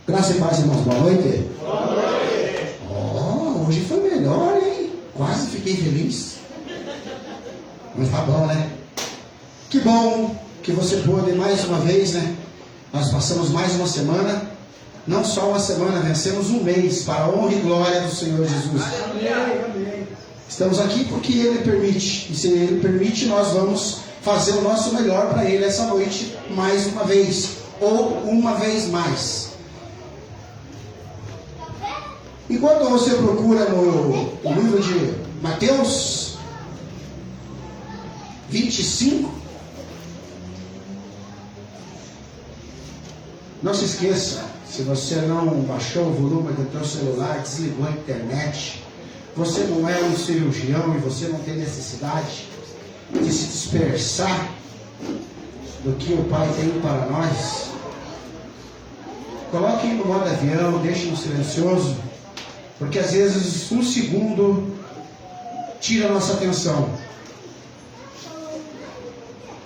Graça e paz, irmãos. Boa noite. Boa noite. Hoje foi melhor, hein? Quase fiquei feliz. Mas tá bom, né? Que bom que você pôde mais uma vez, né? Nós passamos mais uma semana. Não só uma semana, vencemos um mês para a honra e glória do Senhor Jesus. Amém. Estamos aqui porque Ele permite. E se Ele permite, nós vamos fazer o nosso melhor para Ele essa noite, mais uma vez. Ou uma vez mais. Enquanto você procura no livro de Mateus 25, não se esqueça, se você não baixou o volume do seu celular, desligou a internet, você não é um cirurgião e você não tem necessidade de se dispersar do que o Pai tem para nós, coloque no modo avião, deixe no silencioso, porque às vezes um segundo tira a nossa atenção.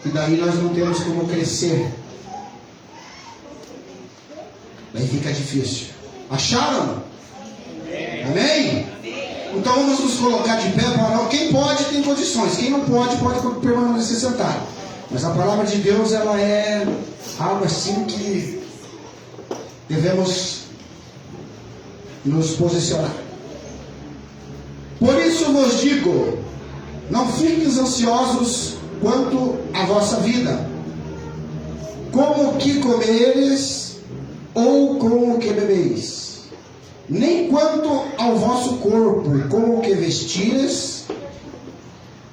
E daí nós não temos como crescer. Daí fica difícil. Acharam? Amém? Então vamos nos colocar de pé para orar. Quem pode tem condições. Quem não pode, pode permanecer sentado. Mas a palavra de Deus, ela é algo assim que devemos nos posicionar. Por isso vos digo, não fiqueis ansiosos quanto à vossa vida, como que comereis ou como que bebeis, nem quanto ao vosso corpo, como que vestires.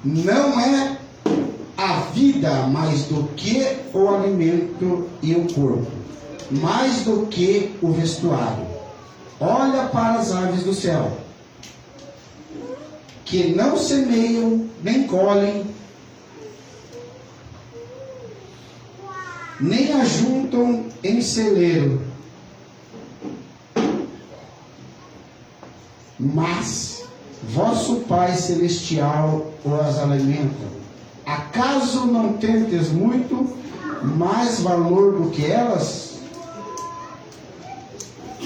Não é a vida mais do que o alimento e o corpo, mais do que o vestuário. Olha para as aves do céu, que não semeiam, nem colhem, nem ajuntam em celeiro, mas vosso Pai Celestial os alimenta. Acaso não tendes muito mais valor do que elas?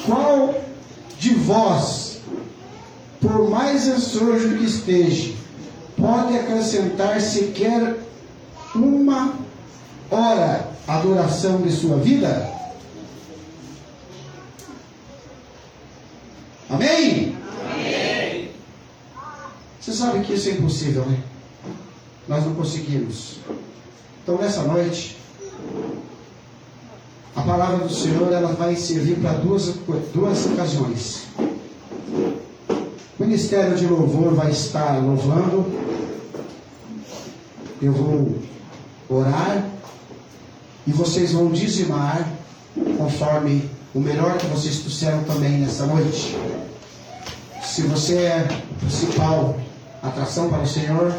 Qual de vós, por mais ansioso que esteja, pode acrescentar sequer uma hora à duração de sua vida? Amém? Amém. Você sabe que isso é impossível, né? Nós não conseguimos. Então nessa noite, a palavra do Senhor, ela vai servir para duas ocasiões. O Ministério de Louvor vai estar louvando. Eu vou orar. E vocês vão dizimar conforme o melhor que vocês trouxeram também nessa noite. Se você é a principal atração para o Senhor,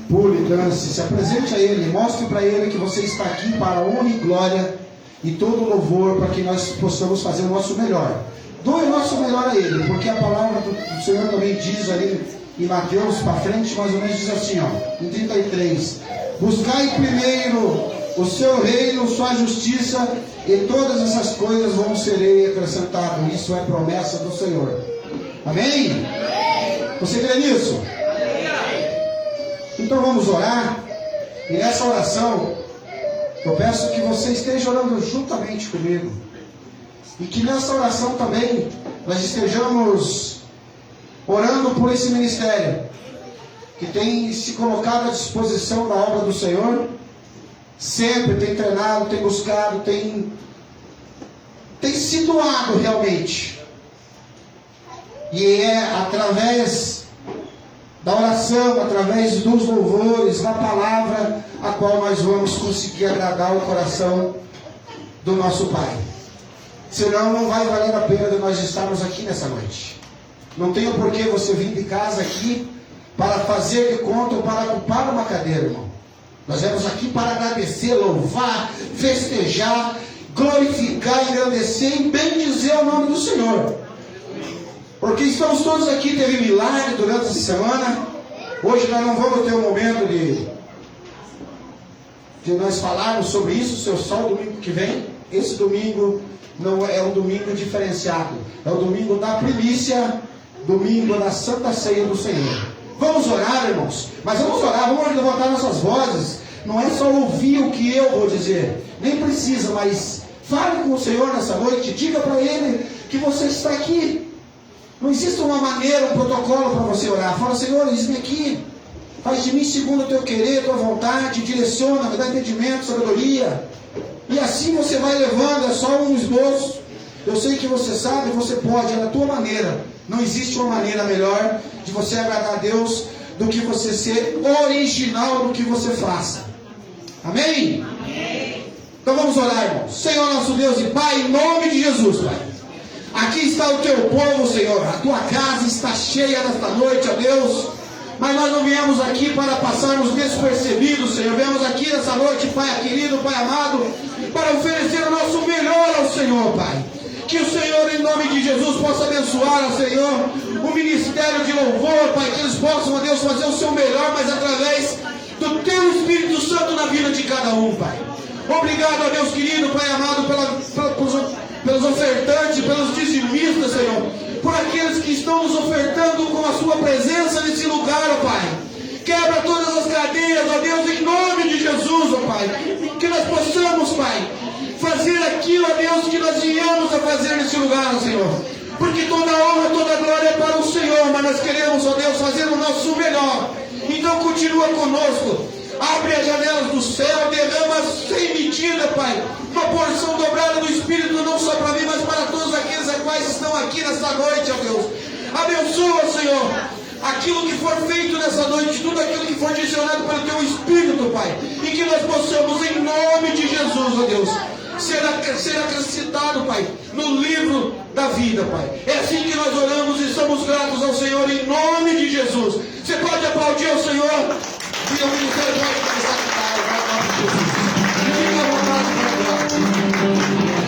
pule, dance, se apresente a Ele, mostre para Ele que você está aqui para a honra e glória e todo o louvor, para que nós possamos fazer o nosso melhor. Doe o nosso melhor a Ele, porque a palavra do Senhor também diz ali em Mateus, para frente, mais ou menos diz assim, ó, em 33, buscai primeiro o seu reino, sua justiça, e todas essas coisas vão ser acrescentadas. Isso é promessa do Senhor. Amém? Você crê nisso? Então vamos orar. E nessa oração, eu peço que você esteja orando juntamente comigo. E que nessa oração também nós estejamos orando por esse ministério que tem se colocado à disposição da obra do Senhor. Sempre tem treinado, tem buscado, tem se doado realmente. E é através da oração, através dos louvores, da palavra, a qual nós vamos conseguir agradar o coração do nosso Pai. Senão não vai valer a pena de nós estarmos aqui nessa noite. Não tem o porquê você vir de casa aqui para fazer de conta ou para ocupar uma cadeira, irmão. Nós viemos aqui para agradecer, louvar, festejar, glorificar, engrandecer e bendizer o nome do Senhor. Porque estamos todos aqui, teve milagre durante essa semana. Hoje nós não vamos ter um momento de nós falarmos sobre isso, seu sol domingo que vem. esse domingo não é um domingo diferenciado, é o domingo da primícia, domingo da Santa Ceia do Senhor. Vamos orar, irmãos, mas vamos orar, vamos levantar nossas vozes. Não é só ouvir o que eu vou dizer, nem precisa, mas fale com o Senhor nessa noite, diga para Ele que você está aqui. Não existe uma maneira, um protocolo para você orar. Fala: Senhor, eis-me aqui, faz de mim segundo o teu querer, tua vontade, direciona, me dá entendimento, sabedoria. E assim você vai levando, é só um esboço. Eu sei que você sabe, você pode, é da tua maneira. Não existe uma maneira melhor de você agradar a Deus do que você ser original no que você faça. Amém? Amém. Então vamos orar, irmãos. Senhor nosso Deus e Pai, em nome de Jesus, Pai. Aqui está o teu povo, Senhor. A tua casa está cheia nesta noite, ó Deus. Mas nós não viemos aqui para passarmos despercebidos, Senhor. Viemos aqui nessa noite, Pai querido, Pai amado, para oferecer o nosso melhor ao Senhor, Pai. Que o Senhor, em nome de Jesus, possa abençoar, Senhor, o ministério de louvor, Pai. Que eles possam, ó Deus, fazer o seu melhor, mas através do teu Espírito Santo na vida de cada um, Pai. Obrigado, ó Deus querido, Pai amado, pelos ofertantes, pelos dizimistas, Senhor, por aqueles que estão nos ofertando com a sua presença nesse lugar, ó Pai. Quebra todas as cadeias, ó Deus, em nome de Jesus, ó Pai. Que nós possamos, Pai, fazer aquilo, ó Deus, que nós viemos a fazer nesse lugar, ó Senhor. Porque toda honra, toda glória é para o Senhor, mas nós queremos, ó Deus, fazer o nosso melhor. Então continua conosco. Abre as janelas do céu, derrama sem medida, Pai, uma porção dobrada do Espírito, não só para mim, mas para todos aqueles a quais estão aqui nesta noite, ó Deus. Abençoa, Senhor, aquilo que for feito nessa noite, tudo aquilo que for direcionado pelo Teu Espírito, Pai, e que nós possamos, em nome de Jesus, ó Deus, ser acrescentado, Pai, no livro da vida, Pai. É assim que nós oramos e somos gratos ao Senhor, em nome de Jesus. Você pode aplaudir ao Senhor? E o ministério pode começar a cantar, em nome de Jesus. Fique à vontade para A tua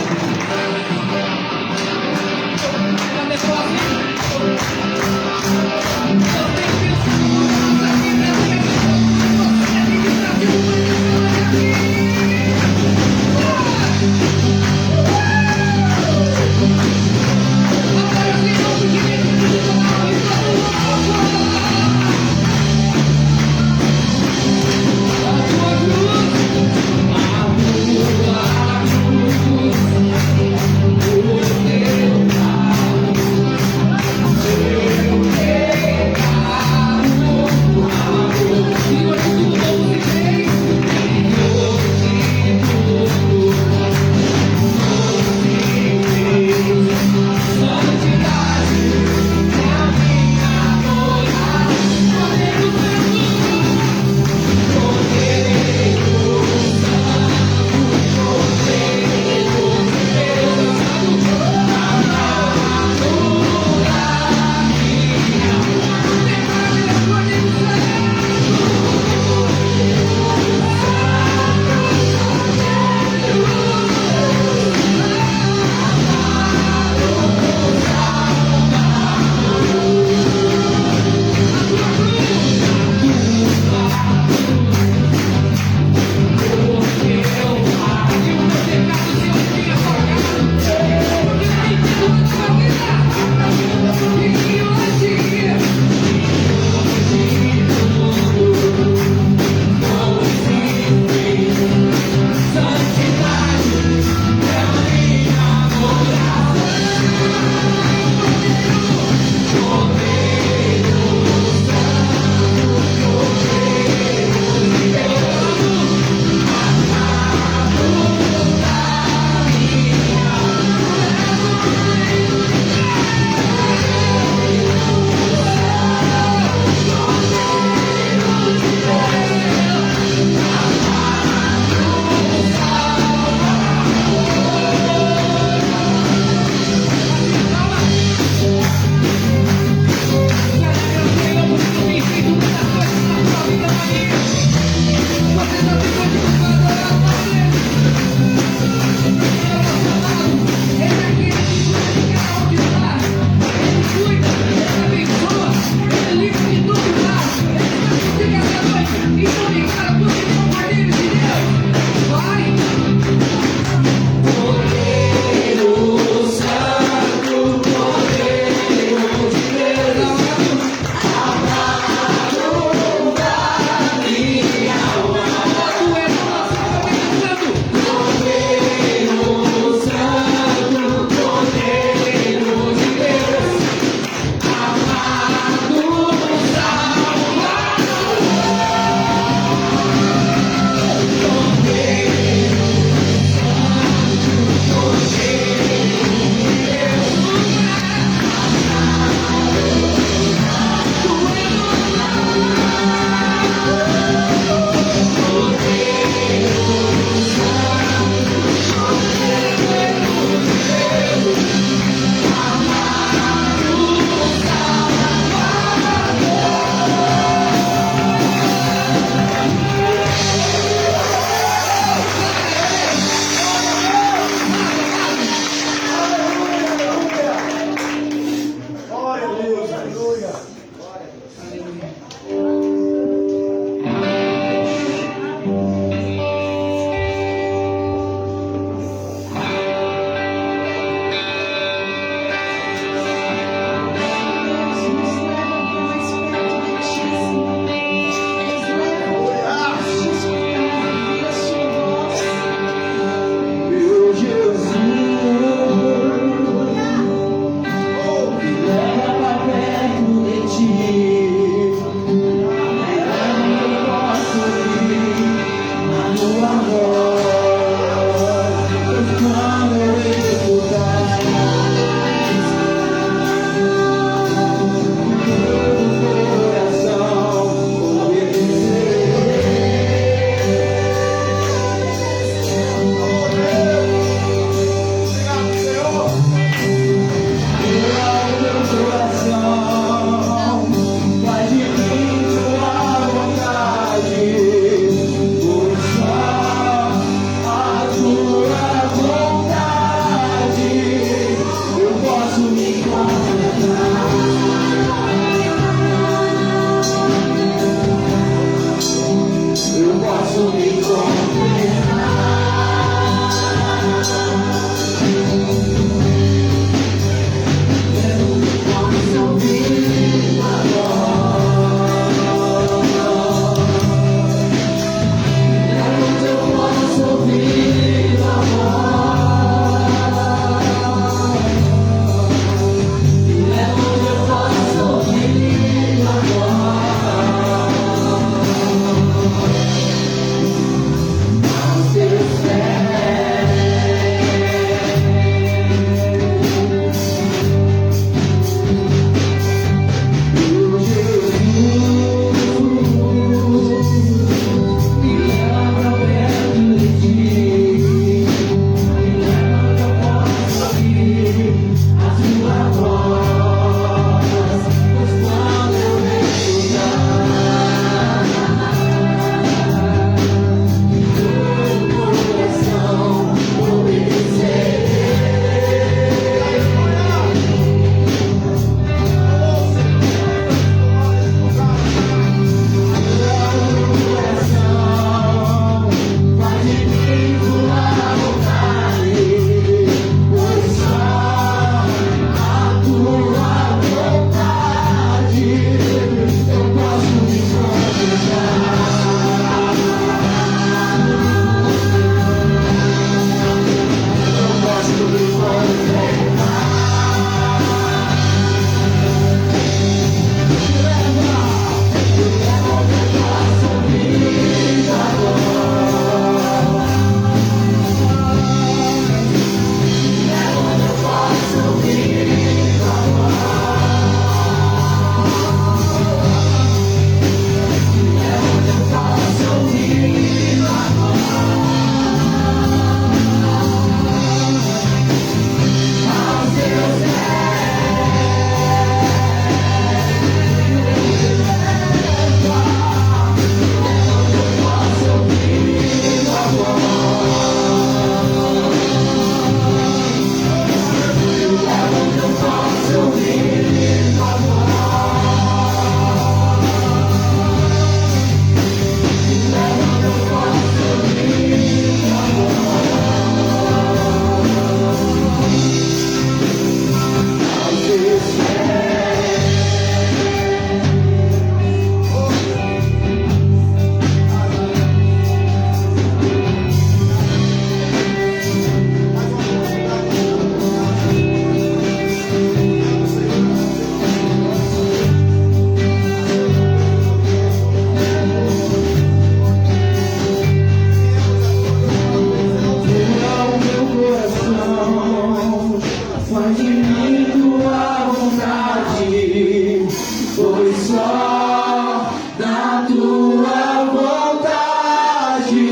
Faz de mim tua vontade, pois só na tua vontade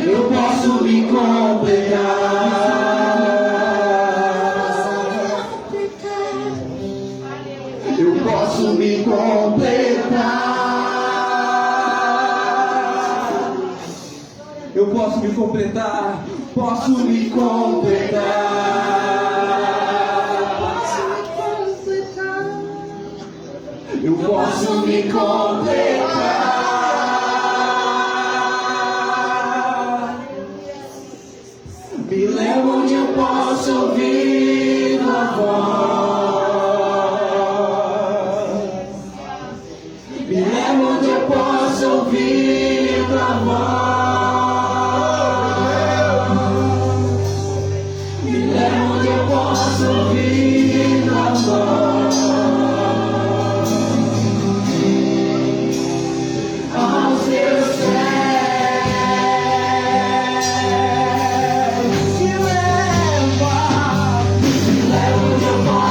eu posso me completar. Eu posso me completar. Eu posso me completar. Posso me completar. Eu posso me completar. Me leva onde eu posso ouvir tua voz. Me leva onde eu posso ouvir tua voz. Me leva onde eu posso ouvir tua voz. Aos teus pés te leva onde eu posso.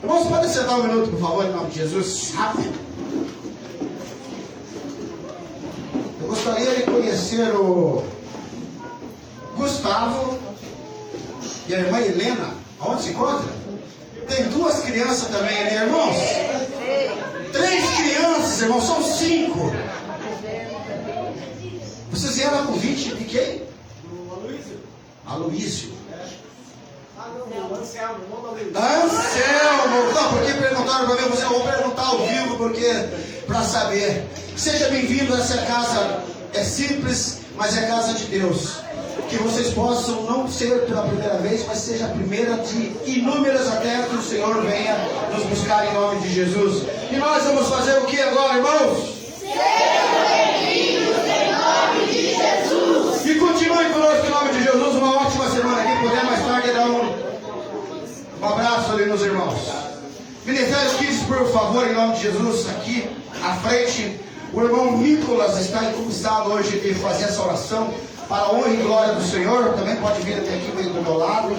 Irmãos, pode sentar um minuto, por favor, em nome de Jesus? Rápido. Eu gostaria de conhecer o Gustavo e a irmã Helena. Aonde se encontra? Tem 2 crianças também ali, irmãos. 3 crianças, irmãos, são 5. Vocês vieram a convite de quem? Aloísio. Anselmo. Não, porque perguntaram para mim, eu vou perguntar ao vivo, porque para saber. Seja bem-vindo, essa casa é simples, mas é a casa de Deus. Que vocês possam não ser pela primeira vez, mas seja a primeira de inúmeras até que o Senhor venha nos buscar em nome de Jesus. E nós vamos fazer o que agora, irmãos? Sejam bem-vindos em nome de Jesus. E continue conosco em nome de Jesus. Uma ótima semana. Quem puder mais tarde dar um abraço ali nos irmãos. Ministério Kids, por favor, em nome de Jesus, aqui à frente. O irmão Nicolas está incumbado hoje de fazer essa oração para a honra e glória do Senhor. Também pode vir até aqui do meu lado.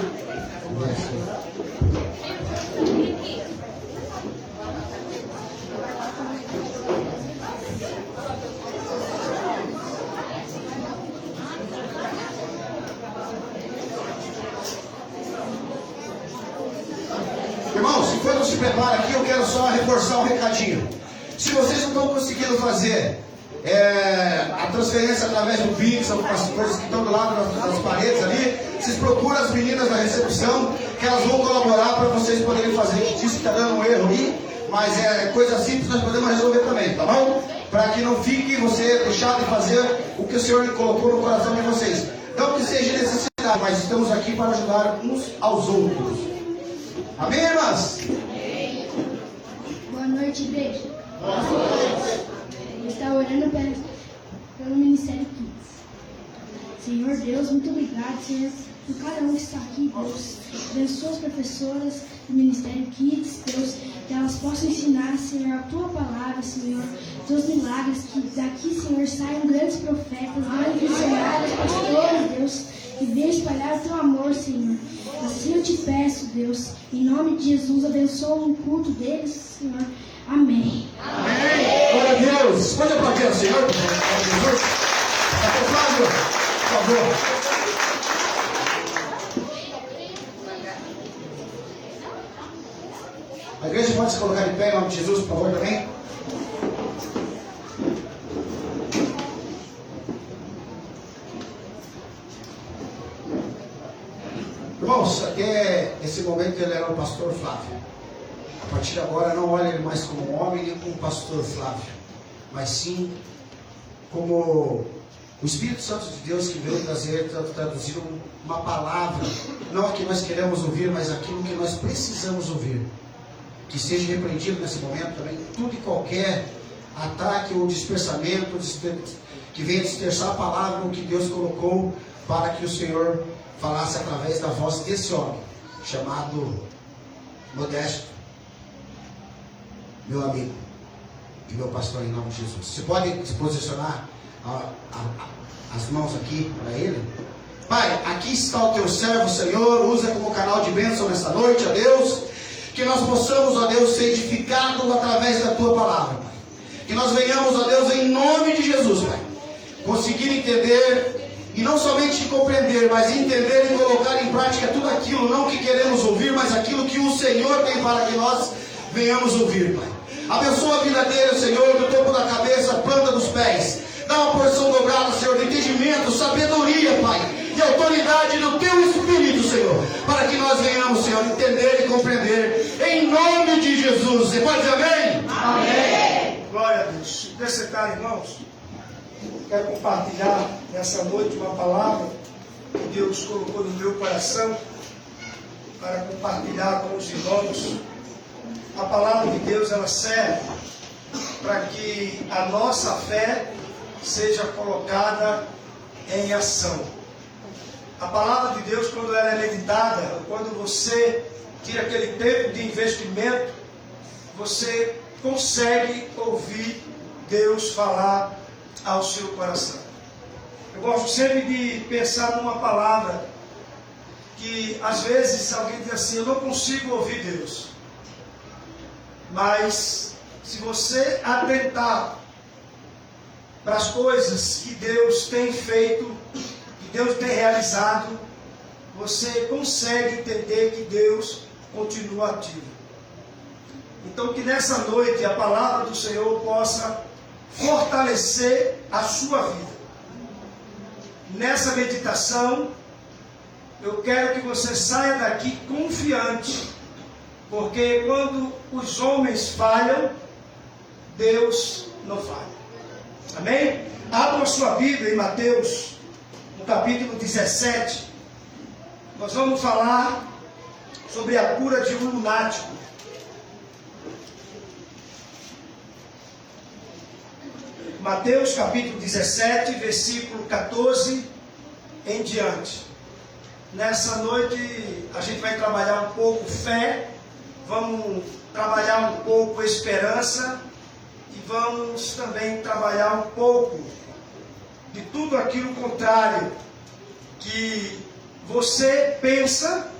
Irmãos, enquanto se prepara aqui, eu quero só reforçar um recadinho. Se vocês não estão conseguindo fazer a transferência através do Pix, algumas coisas que estão do lado das paredes ali, vocês procuram as meninas da recepção, que elas vão colaborar para vocês poderem fazer. Que diz que está dando um erro aí, mas é coisa simples, nós podemos resolver também, tá bom? Para que não fique você deixado de fazer o que o Senhor colocou no coração de vocês. Não que seja necessidade, mas estamos aqui para ajudar uns aos outros. Amém, irmãs? Boa noite, igreja. Boa noite. Eu estava orando pelo Ministério Kids. Senhor Deus, muito obrigado, Senhor, por cada um que está aqui, Deus. Abençoa as professoras do Ministério Kids, Deus, que elas possam ensinar, Senhor, a Tua palavra, Senhor, Teus milagres, que daqui, Senhor, saiam grandes profetas, grandes missionários, pastores, Deus, que venham espalhar o Teu amor, Senhor. Assim eu te peço, Deus, em nome de Jesus, abençoa o culto deles, Senhor. Amém. Amém. Glória a Deus. Pode aplaudir ao Senhor. Jesus. Pastor Flávio, por favor. A igreja pode se colocar de pé em nome de Jesus, por favor, também. Irmãos, até esse momento ele era o pastor Flávio. A partir de agora, não olhe ele mais como um homem nem como um pastor Flávio, mas sim como o Espírito Santo de Deus que veio traduzir uma palavra, não a que nós queremos ouvir, mas aquilo que nós precisamos ouvir. Que seja repreendido nesse momento também tudo e qualquer ataque ou dispersamento, que venha dispersar a palavra, o que Deus colocou para que o Senhor falasse através da voz desse homem, chamado Modesto, meu amigo e meu pastor em nome de Jesus. Você pode se posicionar as mãos aqui para ele? Pai, aqui está o teu servo, Senhor, usa como canal de bênção nesta noite, ó Deus, que nós possamos, ó Deus, ser edificados através da tua palavra, Pai. Que nós venhamos, ó Deus, em nome de Jesus, Pai, conseguir entender, e não somente compreender, mas entender e colocar em prática tudo aquilo, não que queremos ouvir, mas aquilo que o Senhor tem para que nós venhamos ouvir, Pai. Abençoa a vida dele, Senhor, do topo da cabeça, planta dos pés. Dá uma porção dobrada, Senhor, de entendimento, sabedoria, Pai, e autoridade do Teu Espírito, Senhor, para que nós venhamos, Senhor, entender e compreender, em nome de Jesus. Você pode dizer amém? Amém. Glória a Deus. Deixa sentar, irmãos. Quero compartilhar nessa noite uma palavra que Deus colocou no meu coração para compartilhar com os irmãos. A palavra de Deus, ela serve para que a nossa fé seja colocada em ação. A palavra de Deus, quando ela é meditada, quando você tira aquele tempo de investimento, você consegue ouvir Deus falar ao seu coração. Eu gosto sempre de pensar numa palavra que às vezes alguém diz assim: eu não consigo ouvir Deus. Mas se você atentar para as coisas que Deus tem feito, que Deus tem realizado, você consegue entender que Deus continua ativo. Então que nessa noite a palavra do Senhor possa fortalecer a sua vida. Nessa meditação, eu quero que você saia daqui confiante, porque quando os homens falham, Deus não falha. Amém? Abra a sua Bíblia em Mateus, no capítulo 17. Nós vamos falar sobre a cura de um lunático. Mateus capítulo 17, versículo 14 em diante. Nessa noite a gente vai trabalhar um pouco fé, vamos trabalhar um pouco esperança e vamos também trabalhar um pouco de tudo aquilo contrário que você pensa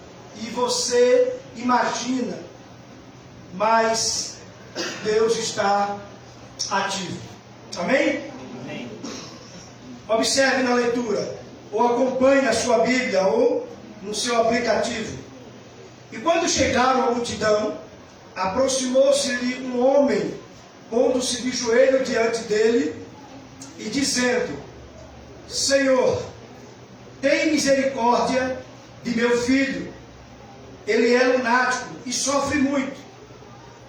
e você imagina, mas Deus está ativo. Amém? Amém. Observe na leitura, ou acompanhe a sua Bíblia, ou no seu aplicativo. E quando chegaram à multidão, aproximou-se-lhe um homem, pondo-se de joelho diante dele, e dizendo: Senhor, tem misericórdia de meu filho. Ele é lunático e sofre muito,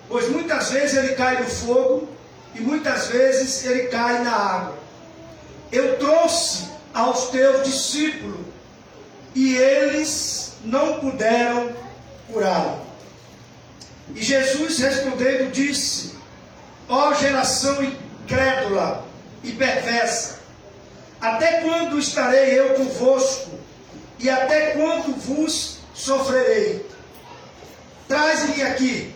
pois muitas vezes ele cai no fogo e muitas vezes ele cai na água. Eu trouxe aos teus discípulos e eles não puderam curá-lo. E Jesus respondendo disse: ó geração incrédula e perversa, até quando estarei eu convosco? E até quando vos sofrerei? Traze-me aqui.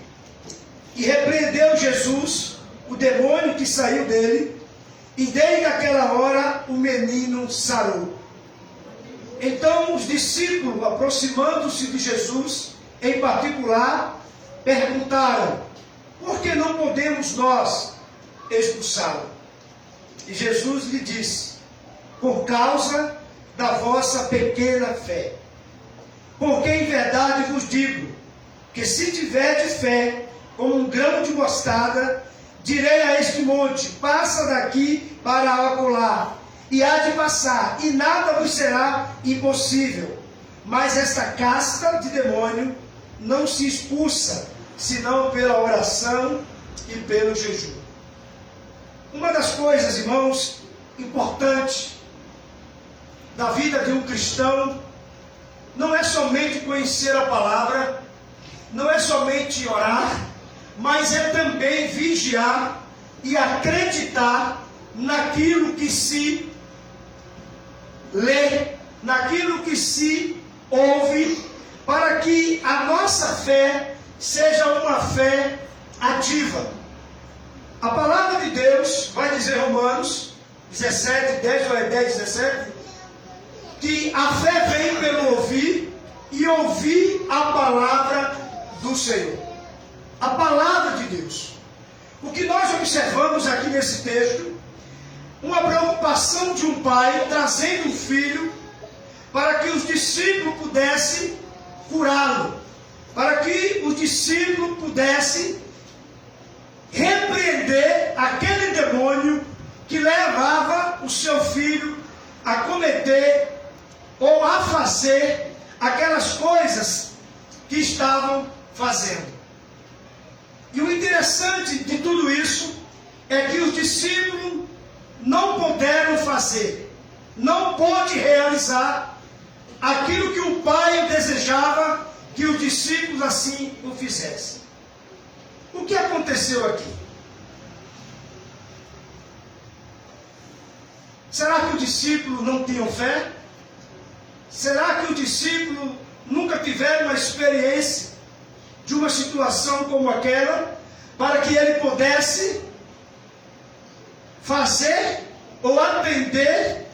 E repreendeu Jesus o demônio que saiu dele, e desde aquela hora o menino sarou. Então os discípulos, aproximando-se de Jesus, em particular, perguntaram: por que não podemos nós expulsá-lo? E Jesus lhe disse: por causa da vossa pequena fé. Porque em verdade vos digo, que se tiverdes fé, como um grão de mostarda, direi a este monte: passa daqui para acolá, e há de passar, e nada vos será impossível. Mas esta casta de demônio não se expulsa, senão pela oração e pelo jejum. Uma das coisas, irmãos, importantes da vida de um cristão, não é somente conhecer a palavra, não é somente orar, mas é também vigiar e acreditar naquilo que se lê, naquilo que se ouve, para que a nossa fé seja uma fé ativa. A palavra de Deus vai dizer, Romanos 17, 10, 17, que a fé vem pelo ouvir e ouvir a palavra do Senhor. A palavra de Deus. O que nós observamos aqui nesse texto, uma preocupação de um pai trazendo um filho para que os discípulos pudessem curá-lo, para que os discípulos pudessem repreender aquele demônio que levava o seu filho a cometer ou a fazer aquelas coisas que estavam fazendo. E o interessante de tudo isso é que os discípulos não puderam fazer, não pôde realizar aquilo que o Pai desejava que os discípulos assim o fizessem. O que aconteceu aqui? Será que os discípulos não tinham fé? Será que os discípulos nunca tiveram uma experiência de uma situação como aquela, para que ele pudesse fazer ou atender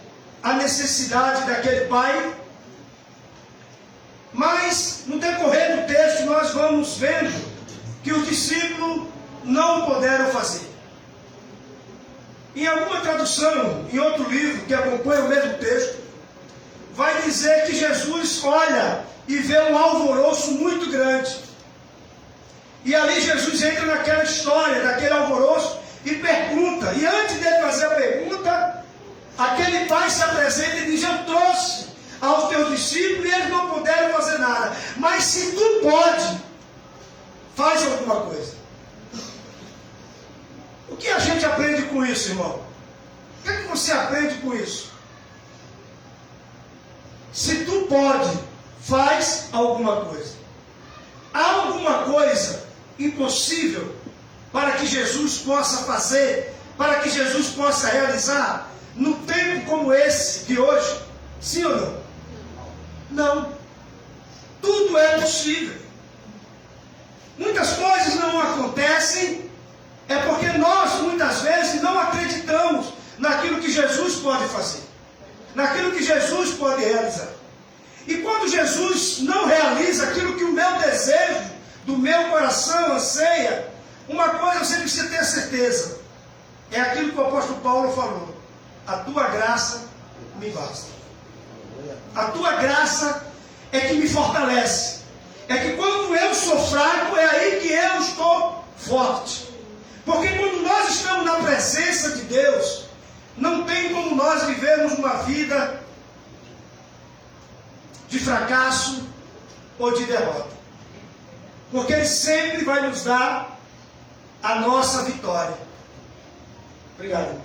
a necessidade daquele pai? Mas no decorrer do texto nós vamos vendo que os discípulos não puderam fazer. Em alguma tradução, em outro livro que acompanha o mesmo texto, vai dizer que Jesus olha e vê um alvoroço muito grande. E ali Jesus entra naquela história, daquele alvoroço, e pergunta. E antes dele fazer a pergunta, aquele pai se apresenta e diz: eu trouxe aos teus discípulos e eles não puderam fazer nada. Mas se tu pode, faz alguma coisa. O que a gente aprende com isso, irmão? O que é que você aprende com isso? Se tu pode, faz alguma coisa. Há alguma coisa impossível para que Jesus possa fazer, para que Jesus possa realizar num tempo como esse de hoje? Sim ou não? Não. Tudo é possível. Muitas coisas não acontecem é porque nós muitas vezes não acreditamos naquilo que Jesus pode fazer, naquilo que Jesus pode realizar. E quando Jesus não realiza aquilo que o meu desejo do meu coração anseia, uma coisa você precisa ter certeza: é aquilo que o apóstolo Paulo falou: a tua graça me basta. A tua graça é que me fortalece. É que quando eu sou fraco, é aí que eu estou forte. Porque quando nós estamos na presença de Deus, não tem como nós vivermos uma vida de fracasso ou de derrota. Porque Ele sempre vai nos dar a nossa vitória. Obrigado.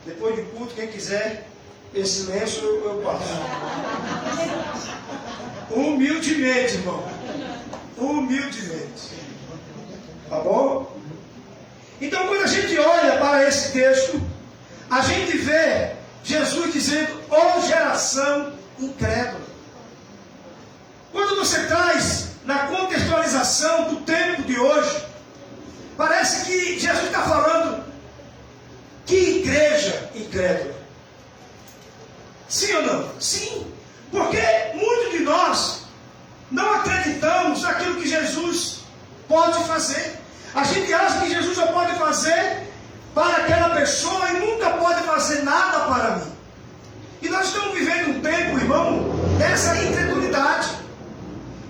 Depois do culto, quem quiser esse silêncio, eu passo. Humildemente, irmão. Humildemente. Tá bom? Então, quando a gente olha para esse texto, a gente vê Jesus dizendo: ó geração incrédula. Quando você traz na contextualização do tempo de hoje, parece que Jesus está falando: que igreja incrédula. Sim ou não? Sim. Porque muitos de nós não acreditamos naquilo que Jesus pode fazer. A gente acha que Jesus só pode fazer para aquela pessoa e nunca pode fazer nada para mim. E nós estamos vivendo um tempo, irmão, dessa incredulidade.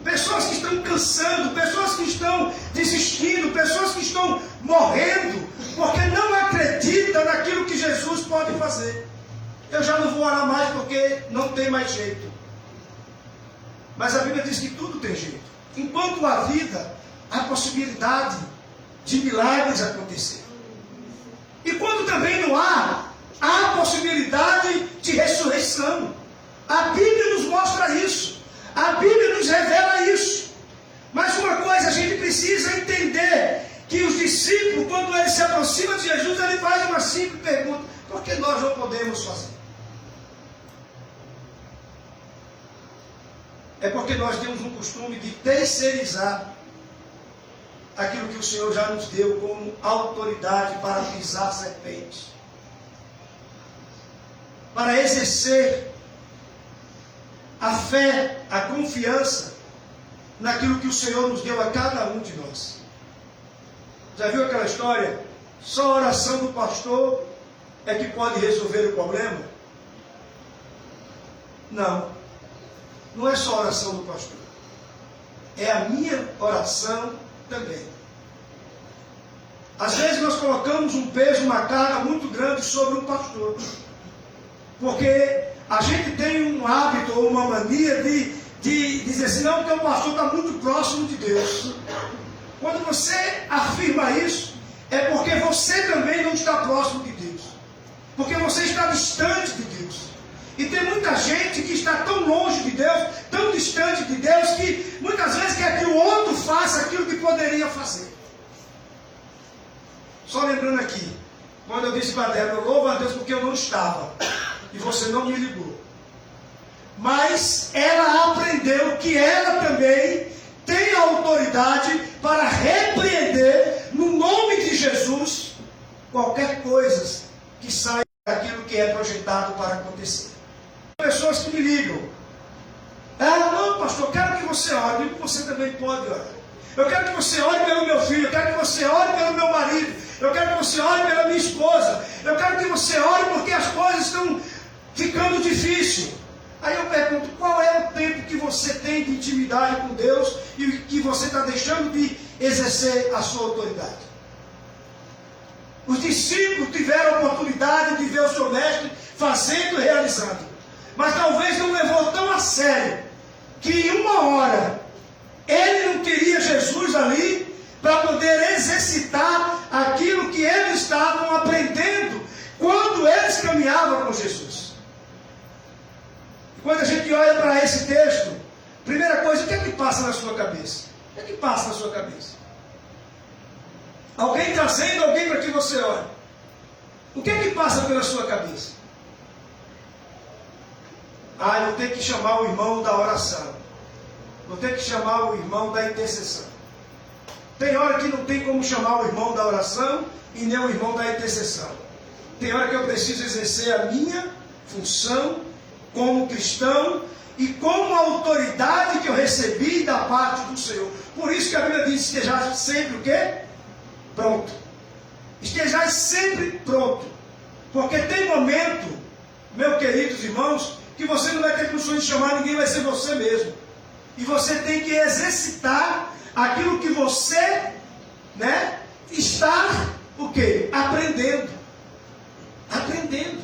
Pessoas que estão cansando, pessoas que estão desistindo, pessoas que estão morrendo, porque não acreditam naquilo que Jesus pode fazer. Eu já não vou orar mais porque não tem mais jeito. Mas a Bíblia diz que tudo tem jeito. Enquanto há vida, há possibilidade de milagres acontecer. E quando também não há, há possibilidade de ressurreição. A Bíblia nos mostra isso. A Bíblia nos revela isso. Mas uma coisa a gente precisa entender: que os discípulos, quando eles se aproximam de Jesus, ele faz uma simples pergunta: por que nós não podemos fazer? É porque nós temos um costume de terceirizar aquilo que o Senhor já nos deu como autoridade para pisar serpentes, para exercer a fé, a confiança naquilo que o Senhor nos deu a cada um de nós. Já viu aquela história? Só a oração do pastor é que pode resolver o problema? Não. Não é só a oração do pastor. É a minha oração também. Às vezes nós colocamos um peso, uma carga muito grande sobre o pastor. Porque a gente tem um hábito ou uma mania de dizer assim: não, porque o pastor está muito próximo de Deus. Quando você afirma isso, é porque você também não está próximo de Deus. Porque você está distante de Deus. E tem muita gente que está tão longe de Deus, tão distante de Deus, que muitas vezes quer que o outro faça aquilo que poderia fazer. Só lembrando aqui, quando eu disse para Débora: eu louvo a Deus porque eu não estava, e você não me ligou. Mas ela aprendeu que ela também tem a autoridade para repreender, no nome de Jesus, qualquer coisa que saia daquilo que é projetado para acontecer. Pessoas que me ligam: não, pastor, quero que você ore. E você também pode orar. Eu quero que você ore pelo meu filho, eu quero que você ore pelo meu marido, eu quero que você ore pela minha esposa, eu quero que você ore porque as coisas estão ficando difíceis. Aí eu pergunto, qual é o tempo que você tem de intimidade com Deus e que você está deixando de exercer a sua autoridade? Os discípulos tiveram a oportunidade de ver o seu mestre fazendo e realizando, mas talvez não levou tão a sério que em uma hora ele não queria Jesus ali para poder exercitar aquilo que eles estavam aprendendo quando eles caminhavam com Jesus. Quando a gente olha para esse texto, primeira coisa, o que é que passa na sua cabeça? O que é que passa na sua cabeça? Alguém trazendo alguém para que você olhe. O que é que passa pela sua cabeça? Ah, eu vou ter que chamar o irmão da oração. Vou ter que chamar o irmão da intercessão. Tem hora que não tem como chamar o irmão da oração e nem o irmão da intercessão. Tem hora que eu preciso exercer a minha função como cristão e como autoridade que eu recebi da parte do Senhor. Por isso que a Bíblia diz, esteja sempre o quê? Pronto. Esteja sempre pronto. Porque tem momento, meus queridos irmãos, que você não vai ter condições de chamar ninguém, vai ser você mesmo. E você tem que exercitar aquilo que você, está, o quê? Aprendendo. Aprendendo.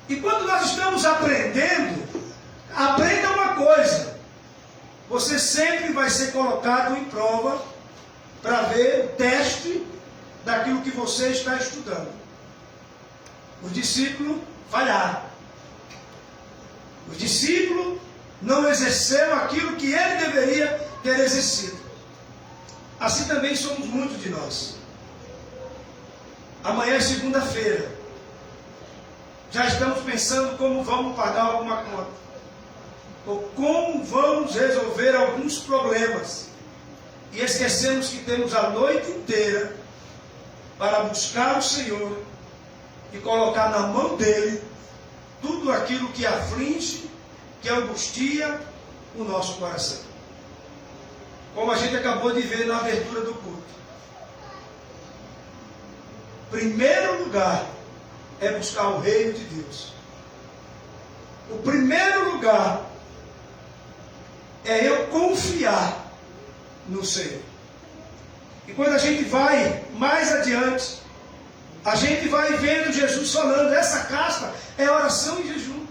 E quando nós estamos aprendendo, aprenda uma coisa. Você sempre vai ser colocado em prova para ver o teste daquilo que você está estudando. Os discípulos falharam. Os discípulos não exerceram aquilo que ele deveria ter exercido. Assim também somos muitos de nós. Amanhã é segunda-feira. Já estamos pensando como vamos pagar alguma conta. Ou como vamos resolver alguns problemas. E esquecemos que temos a noite inteira para buscar o Senhor e colocar na mão dele tudo aquilo que aflige, que angustia o nosso coração. Como a gente acabou de ver na abertura do culto. Primeiro lugar é buscar o reino de Deus. O primeiro lugar é eu confiar no Senhor. E quando a gente vai mais adiante, a gente vai vendo Jesus falando, essa casta é oração e jejum.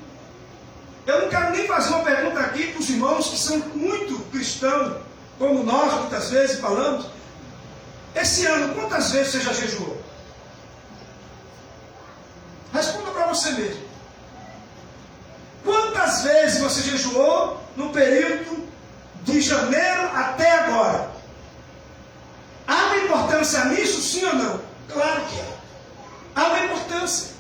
Eu não quero nem fazer uma pergunta aqui para os irmãos que são muito cristãos, como nós muitas vezes falamos. Esse ano, quantas vezes você já jejuou? Responda para você mesmo. Quantas vezes você jejuou no período de janeiro até agora? Há uma importância nisso, sim ou não? Claro que há. Há uma importância.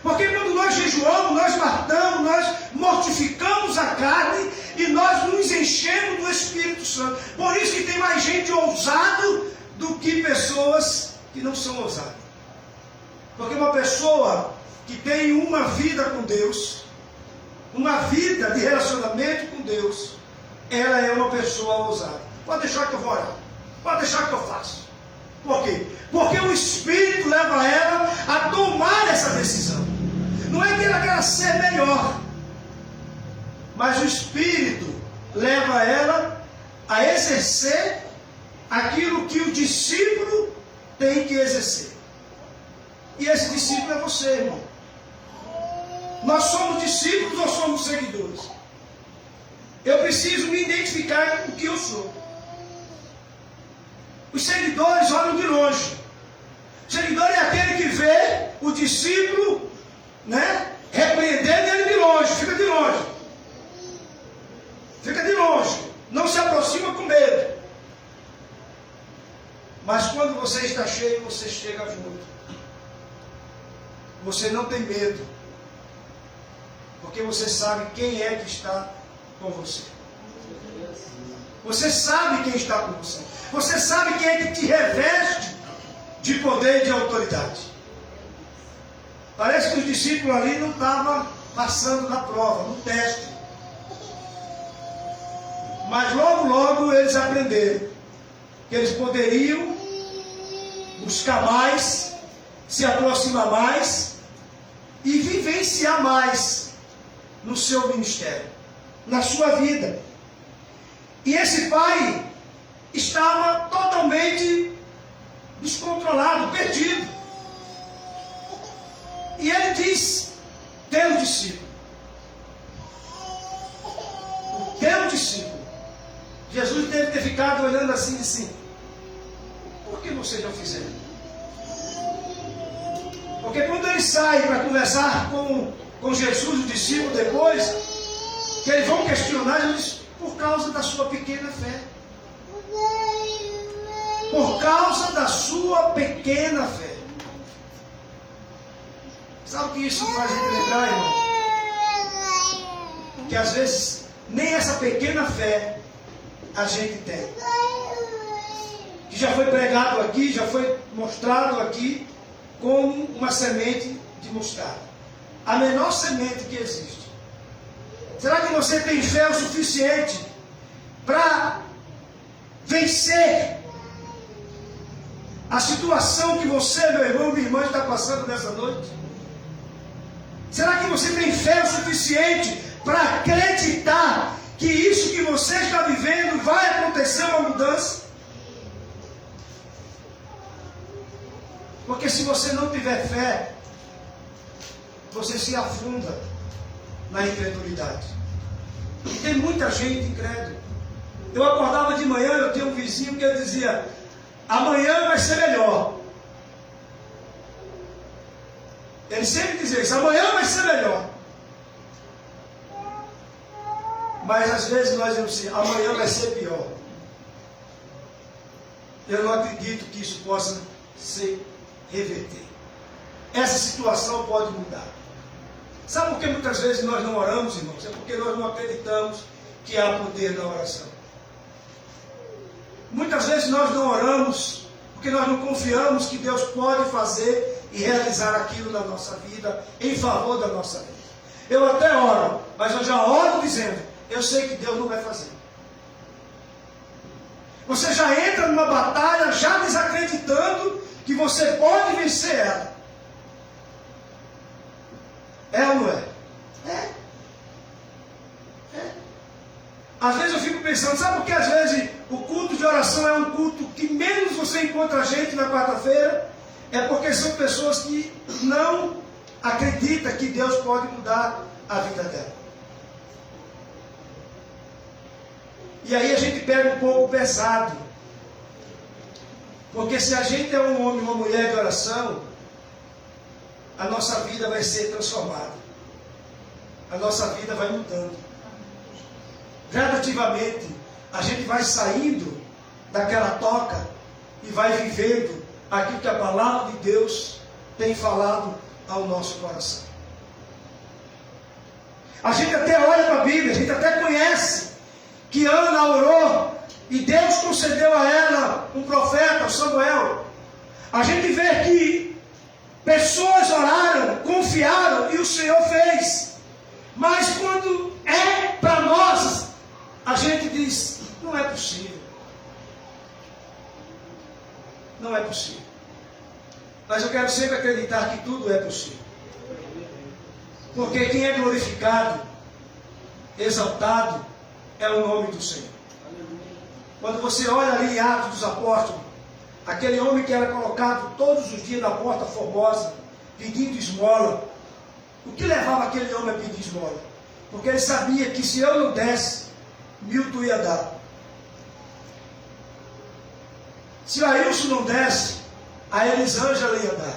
Porque quando nós jejuamos, nós matamos, nós mortificamos a carne e nós nos enchemos do Espírito Santo. Por isso que tem mais gente ousado do que pessoas que não são ousadas. Porque uma pessoa que tem uma vida com Deus, uma vida de relacionamento com Deus, ela é uma pessoa ousada. Pode deixar que eu vou orar. Pode deixar que eu faço. Por quê? Porque o Espírito leva ela a tomar essa decisão. Não é que ela quer ser melhor, mas o Espírito leva ela a exercer aquilo que o discípulo tem que exercer. E esse discípulo é você, irmão. Nós somos discípulos ou somos seguidores? Eu preciso me identificar com o que eu sou. Os seguidores olham de longe. O seguidor é aquele que vê o discípulo, repreendendo ele de longe. Fica de longe. Fica de longe. Não se aproxima com medo. Mas quando você está cheio, você chega junto. Você não tem medo. Porque você sabe quem é que está com você. Você sabe quem está com você. Você sabe quem é que te reveste de poder e de autoridade. Parece que os discípulos ali não estavam passando na prova, no teste. Mas logo, logo eles aprenderam que eles poderiam buscar mais, se aproximar mais e vivenciar mais no seu ministério, na sua vida. E esse pai estava totalmente descontrolado, perdido. E ele diz: teu discípulo. O teu discípulo. Jesus deve ter ficado olhando assim e disse: por que vocês não fizeram? Porque quando ele sai para conversar com Jesus, o discípulo, depois, que eles vão questionar, ele diz: por causa da sua pequena fé. Por causa da sua pequena fé. Sabe o que isso faz a gente lembrar, irmão? Que às vezes nem essa pequena fé a gente tem. Que já foi pregado aqui, já foi mostrado aqui como uma semente de mostarda. A menor semente que existe. Será que você tem fé o suficiente para vencer a situação que você, meu irmão, minha irmã, está passando nessa noite? Será que você tem fé o suficiente para acreditar que isso que você está vivendo vai acontecer uma mudança? Porque se você não tiver fé, você se afunda na incredulidade. E tem muita gente incrédula. Eu acordava de manhã, eu tinha um vizinho que ele dizia: amanhã vai ser melhor. Ele sempre dizia isso: amanhã vai ser melhor. Mas às vezes nós dizemos assim: amanhã vai ser pior. Eu não acredito que isso possa se reverter. Essa situação pode mudar. Sabe por que muitas vezes nós não oramos, irmãos? É porque nós não acreditamos que há poder na oração. Muitas vezes nós não oramos porque nós não confiamos que Deus pode fazer e realizar aquilo na nossa vida, em favor da nossa vida. Eu até oro, mas eu já oro dizendo: eu sei que Deus não vai fazer. Você já entra numa batalha já desacreditando que você pode vencer ela. É ou não é? É. Às vezes eu fico pensando, sabe por que às vezes o culto de oração é um culto que menos você encontra gente na quarta-feira? É porque são pessoas que não acreditam que Deus pode mudar a vida dela. E aí a gente pega um pouco pesado. Porque se a gente é um homem, uma mulher de oração, a nossa vida vai ser transformada. A nossa vida vai mudando. Gradativamente, a gente vai saindo daquela toca e vai vivendo aquilo que a palavra de Deus tem falado ao nosso coração. A gente até olha para a Bíblia, a gente até conhece que Ana orou e Deus concedeu a ela um profeta, o Samuel. A gente vê que pessoas oraram, confiaram e o Senhor fez. Mas quando é para nós, a gente diz: não é possível. Não é possível. Mas eu quero sempre acreditar que tudo é possível. Porque quem é glorificado, exaltado, é o nome do Senhor. Quando você olha ali em Atos dos Apóstolos, aquele homem que era colocado todos os dias na porta formosa, pedindo esmola. O que levava aquele homem a pedir esmola? Porque ele sabia que se eu não desse, Milton ia dar. Se a Ailson não desse, a Elisângela ia dar.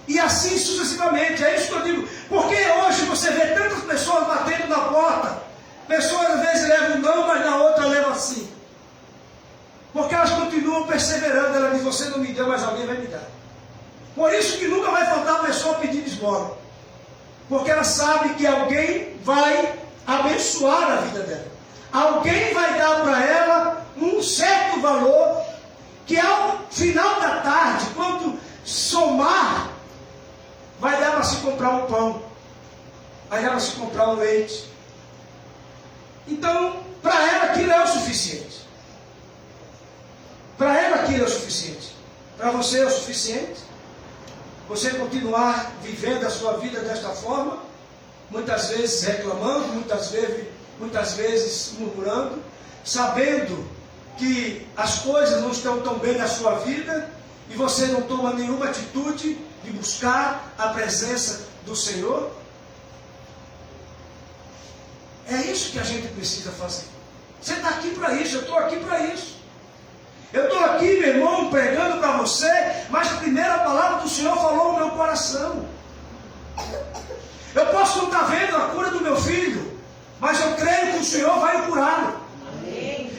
E assim sucessivamente. É isso que eu digo. Porque hoje você vê tantas pessoas batendo na porta. Pessoas às vezes levam não, mas na outra levam sim. Porque elas continuam perseverando. Ela diz: você não me deu, mas alguém vai me dar. Por isso que nunca vai faltar pessoa pedindo esmola. Porque ela sabe que alguém vai abençoar a vida dela. Alguém vai dar para ela um certo valor que ao final da tarde, quando somar, vai dar para se comprar um pão, vai dar para se comprar um leite. Então, para ela aquilo é o suficiente. Para ela aquilo é o suficiente. Para você é o suficiente? Você continuar vivendo a sua vida desta forma, muitas vezes reclamando, muitas vezes murmurando, sabendo que as coisas não estão tão bem na sua vida e você não toma nenhuma atitude de buscar a presença do Senhor? É isso que a gente precisa fazer. Você está aqui para isso, eu estou aqui para isso. Eu estou aqui, meu irmão, pregando para você, mas a primeira palavra do Senhor falou no meu coração. Eu posso não estar vendo a cura do meu filho, mas eu creio que o Senhor vai curá-lo.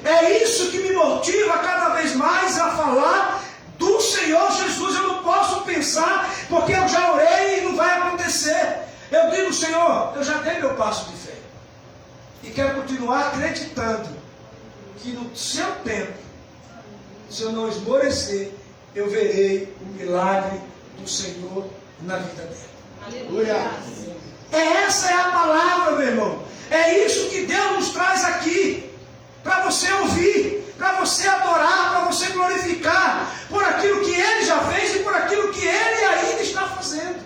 É isso que me motiva cada vez mais a falar do Senhor Jesus. Eu não posso pensar, porque eu já orei e não vai acontecer. Eu digo, Senhor, eu já dei meu passo de fé. E quero continuar acreditando que no seu tempo, se eu não esmorecer, eu verei o milagre do Senhor na vida dela. Aleluia. Essa é a palavra, meu irmão. É isso que Deus nos traz aqui. Para você ouvir, para você adorar, para você glorificar por aquilo que Ele já fez e por aquilo que Ele ainda está fazendo.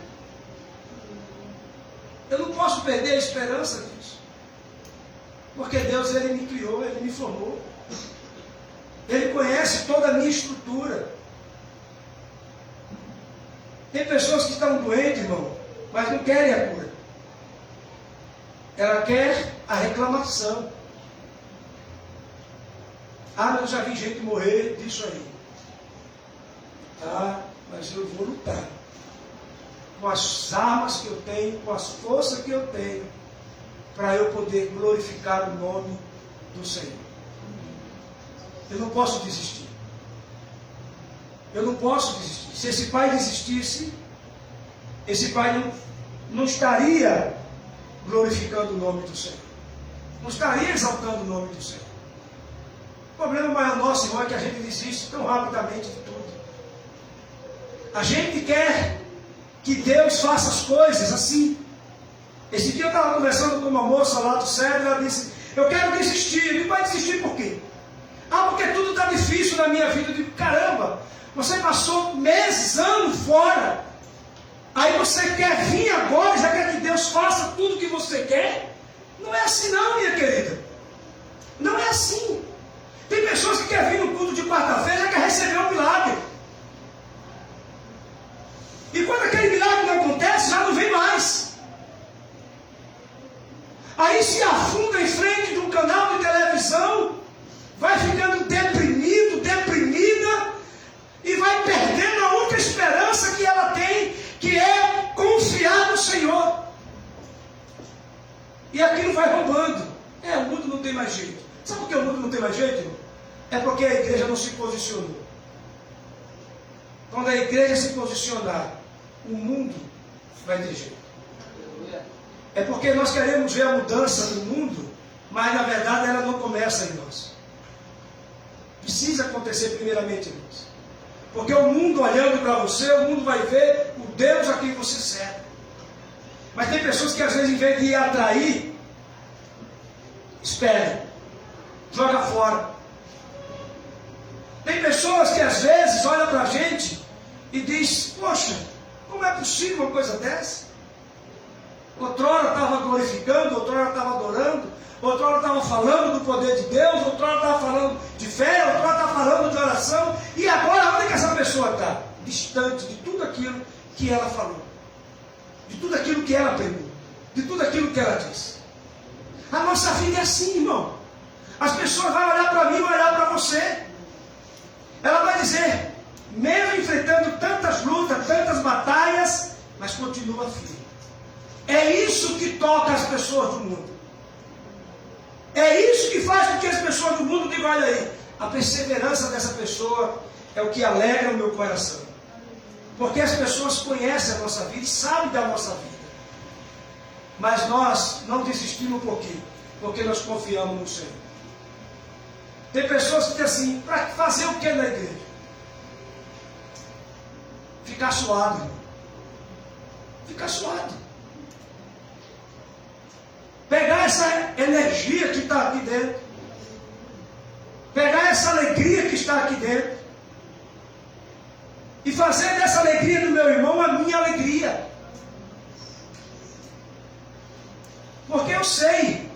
Eu não posso perder a esperança disso. Porque Deus, Ele me criou, Ele me formou. Ele conhece toda a minha estrutura. Tem pessoas que estão doentes, irmão, mas não querem a cura. Ela quer a reclamação. Ah, mas eu já vi gente morrer disso aí. Tá, mas eu vou lutar. Com as armas que eu tenho, com as forças que eu tenho, para eu poder glorificar o nome do Senhor. Eu não posso desistir. Eu não posso desistir. Se esse pai desistisse, esse pai não estaria glorificando o nome do Senhor. Não estaria exaltando o nome do Senhor. O problema maior nosso, irmão, é que a gente desiste tão rapidamente de tudo. A gente quer que Deus faça as coisas assim. Esse dia eu estava conversando com uma moça lá do céu e ela disse, eu quero desistir. Eu digo, vai desistir por quê? Ah, porque tudo está difícil na minha vida. Eu digo, caramba, você passou meses, anos fora. Aí você quer vir agora, já quer que Deus faça tudo o que você quer? Não é assim não, minha querida. Não é assim. Tem pessoas que querem vir no culto de quarta-feira e já quer receber um milagre. E quando aquele milagre não acontece, já não vem mais. Aí se afunda em frente de um canal de televisão, vai ficando deprimido, deprimida, e vai perdendo a única esperança que ela tem, que é confiar no Senhor. E aquilo vai roubando. O mundo não tem mais jeito. Sabe por que o mundo não tem mais jeito, irmão? É porque a igreja não se posicionou. Quando a igreja se posicionar, o mundo vai ter jeito. É porque nós queremos ver a mudança no mundo, mas na verdade ela não começa em nós. Precisa acontecer primeiramente em nós. Porque o mundo olhando para você, o mundo vai ver o Deus a quem você serve. Mas tem pessoas que às vezes, em vez de ir atrair, espera, joga fora. Tem pessoas que às vezes olham para a gente e diz, poxa, como é possível uma coisa dessa? Outrora estava glorificando, outrora estava adorando, outrora estava falando do poder de Deus, outrora estava falando de fé, outrora estava falando de oração, e agora onde é que essa pessoa está? Distante de tudo aquilo que ela falou, de tudo aquilo que ela pregou, de tudo aquilo que ela disse. A nossa vida é assim, irmão. As pessoas vão olhar para mim, vão olhar para você. Ela vai dizer, mesmo enfrentando tantas lutas, tantas batalhas, mas continua firme. É isso que toca as pessoas do mundo. É isso que faz com que as pessoas do mundo digam, olha aí, a perseverança dessa pessoa é o que alegra o meu coração. Porque as pessoas conhecem a nossa vida e sabem da nossa vida. Mas nós não desistimos por quê? Porque nós confiamos no Senhor. Tem pessoas que dizem assim, para fazer o que na igreja? Ficar suado, irmão. Ficar suado. Pegar essa energia que está aqui dentro dessa alegria que está aqui dentro. E fazer dessa alegria do meu irmão a minha alegria. Porque eu sei,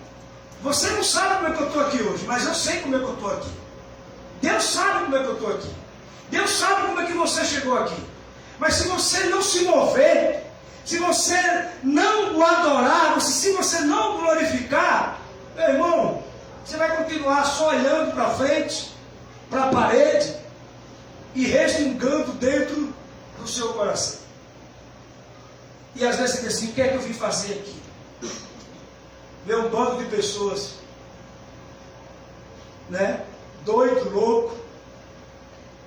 você não sabe como é que eu estou aqui hoje, mas eu sei como é que eu estou aqui. Deus sabe como é que eu estou aqui. Deus sabe como é que você chegou aqui. Mas se você não se mover, se você não o adorar, se você não o glorificar, meu irmão, você vai continuar só olhando para frente, para a parede, e resmungando dentro do seu coração. E às vezes você diz assim, o que é que eu vim fazer aqui? Ver um bando de pessoas, né? Doido, louco,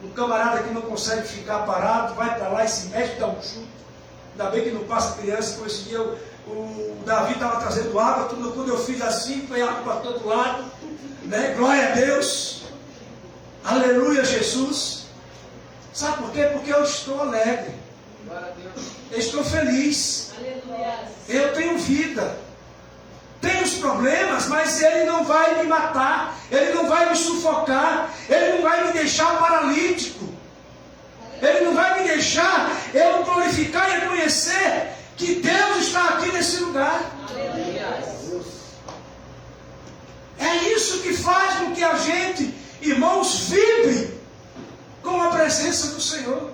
um camarada que não consegue ficar parado, vai para lá e se mexe, dá um chute. Ainda bem que não passa criança, como esse dia o Davi estava trazendo água, quando eu fiz assim, foi água para todo lado, né? Glória a Deus, aleluia Jesus. Sabe por quê? Porque eu estou alegre, eu estou feliz, eu tenho vida. Tem os problemas, mas Ele não vai me matar, Ele não vai me sufocar, Ele não vai me deixar paralítico, Ele não vai me deixar eu glorificar e reconhecer que Deus está aqui nesse lugar. É isso que faz com que a gente, irmãos, vibre com a presença do Senhor.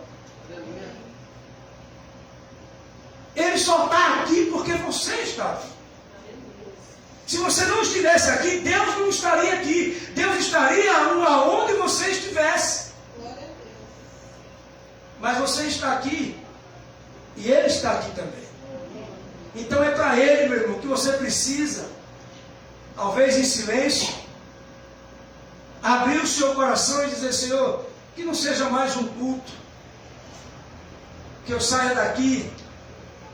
Ele só está aqui porque você está aqui. Se você não estivesse aqui, Deus não estaria aqui. Deus estaria aonde você estivesse. Mas você está aqui e Ele está aqui também. Então é para Ele, meu irmão, que você precisa, talvez em silêncio, abrir o seu coração e dizer, Senhor, que não seja mais um culto, que eu saia daqui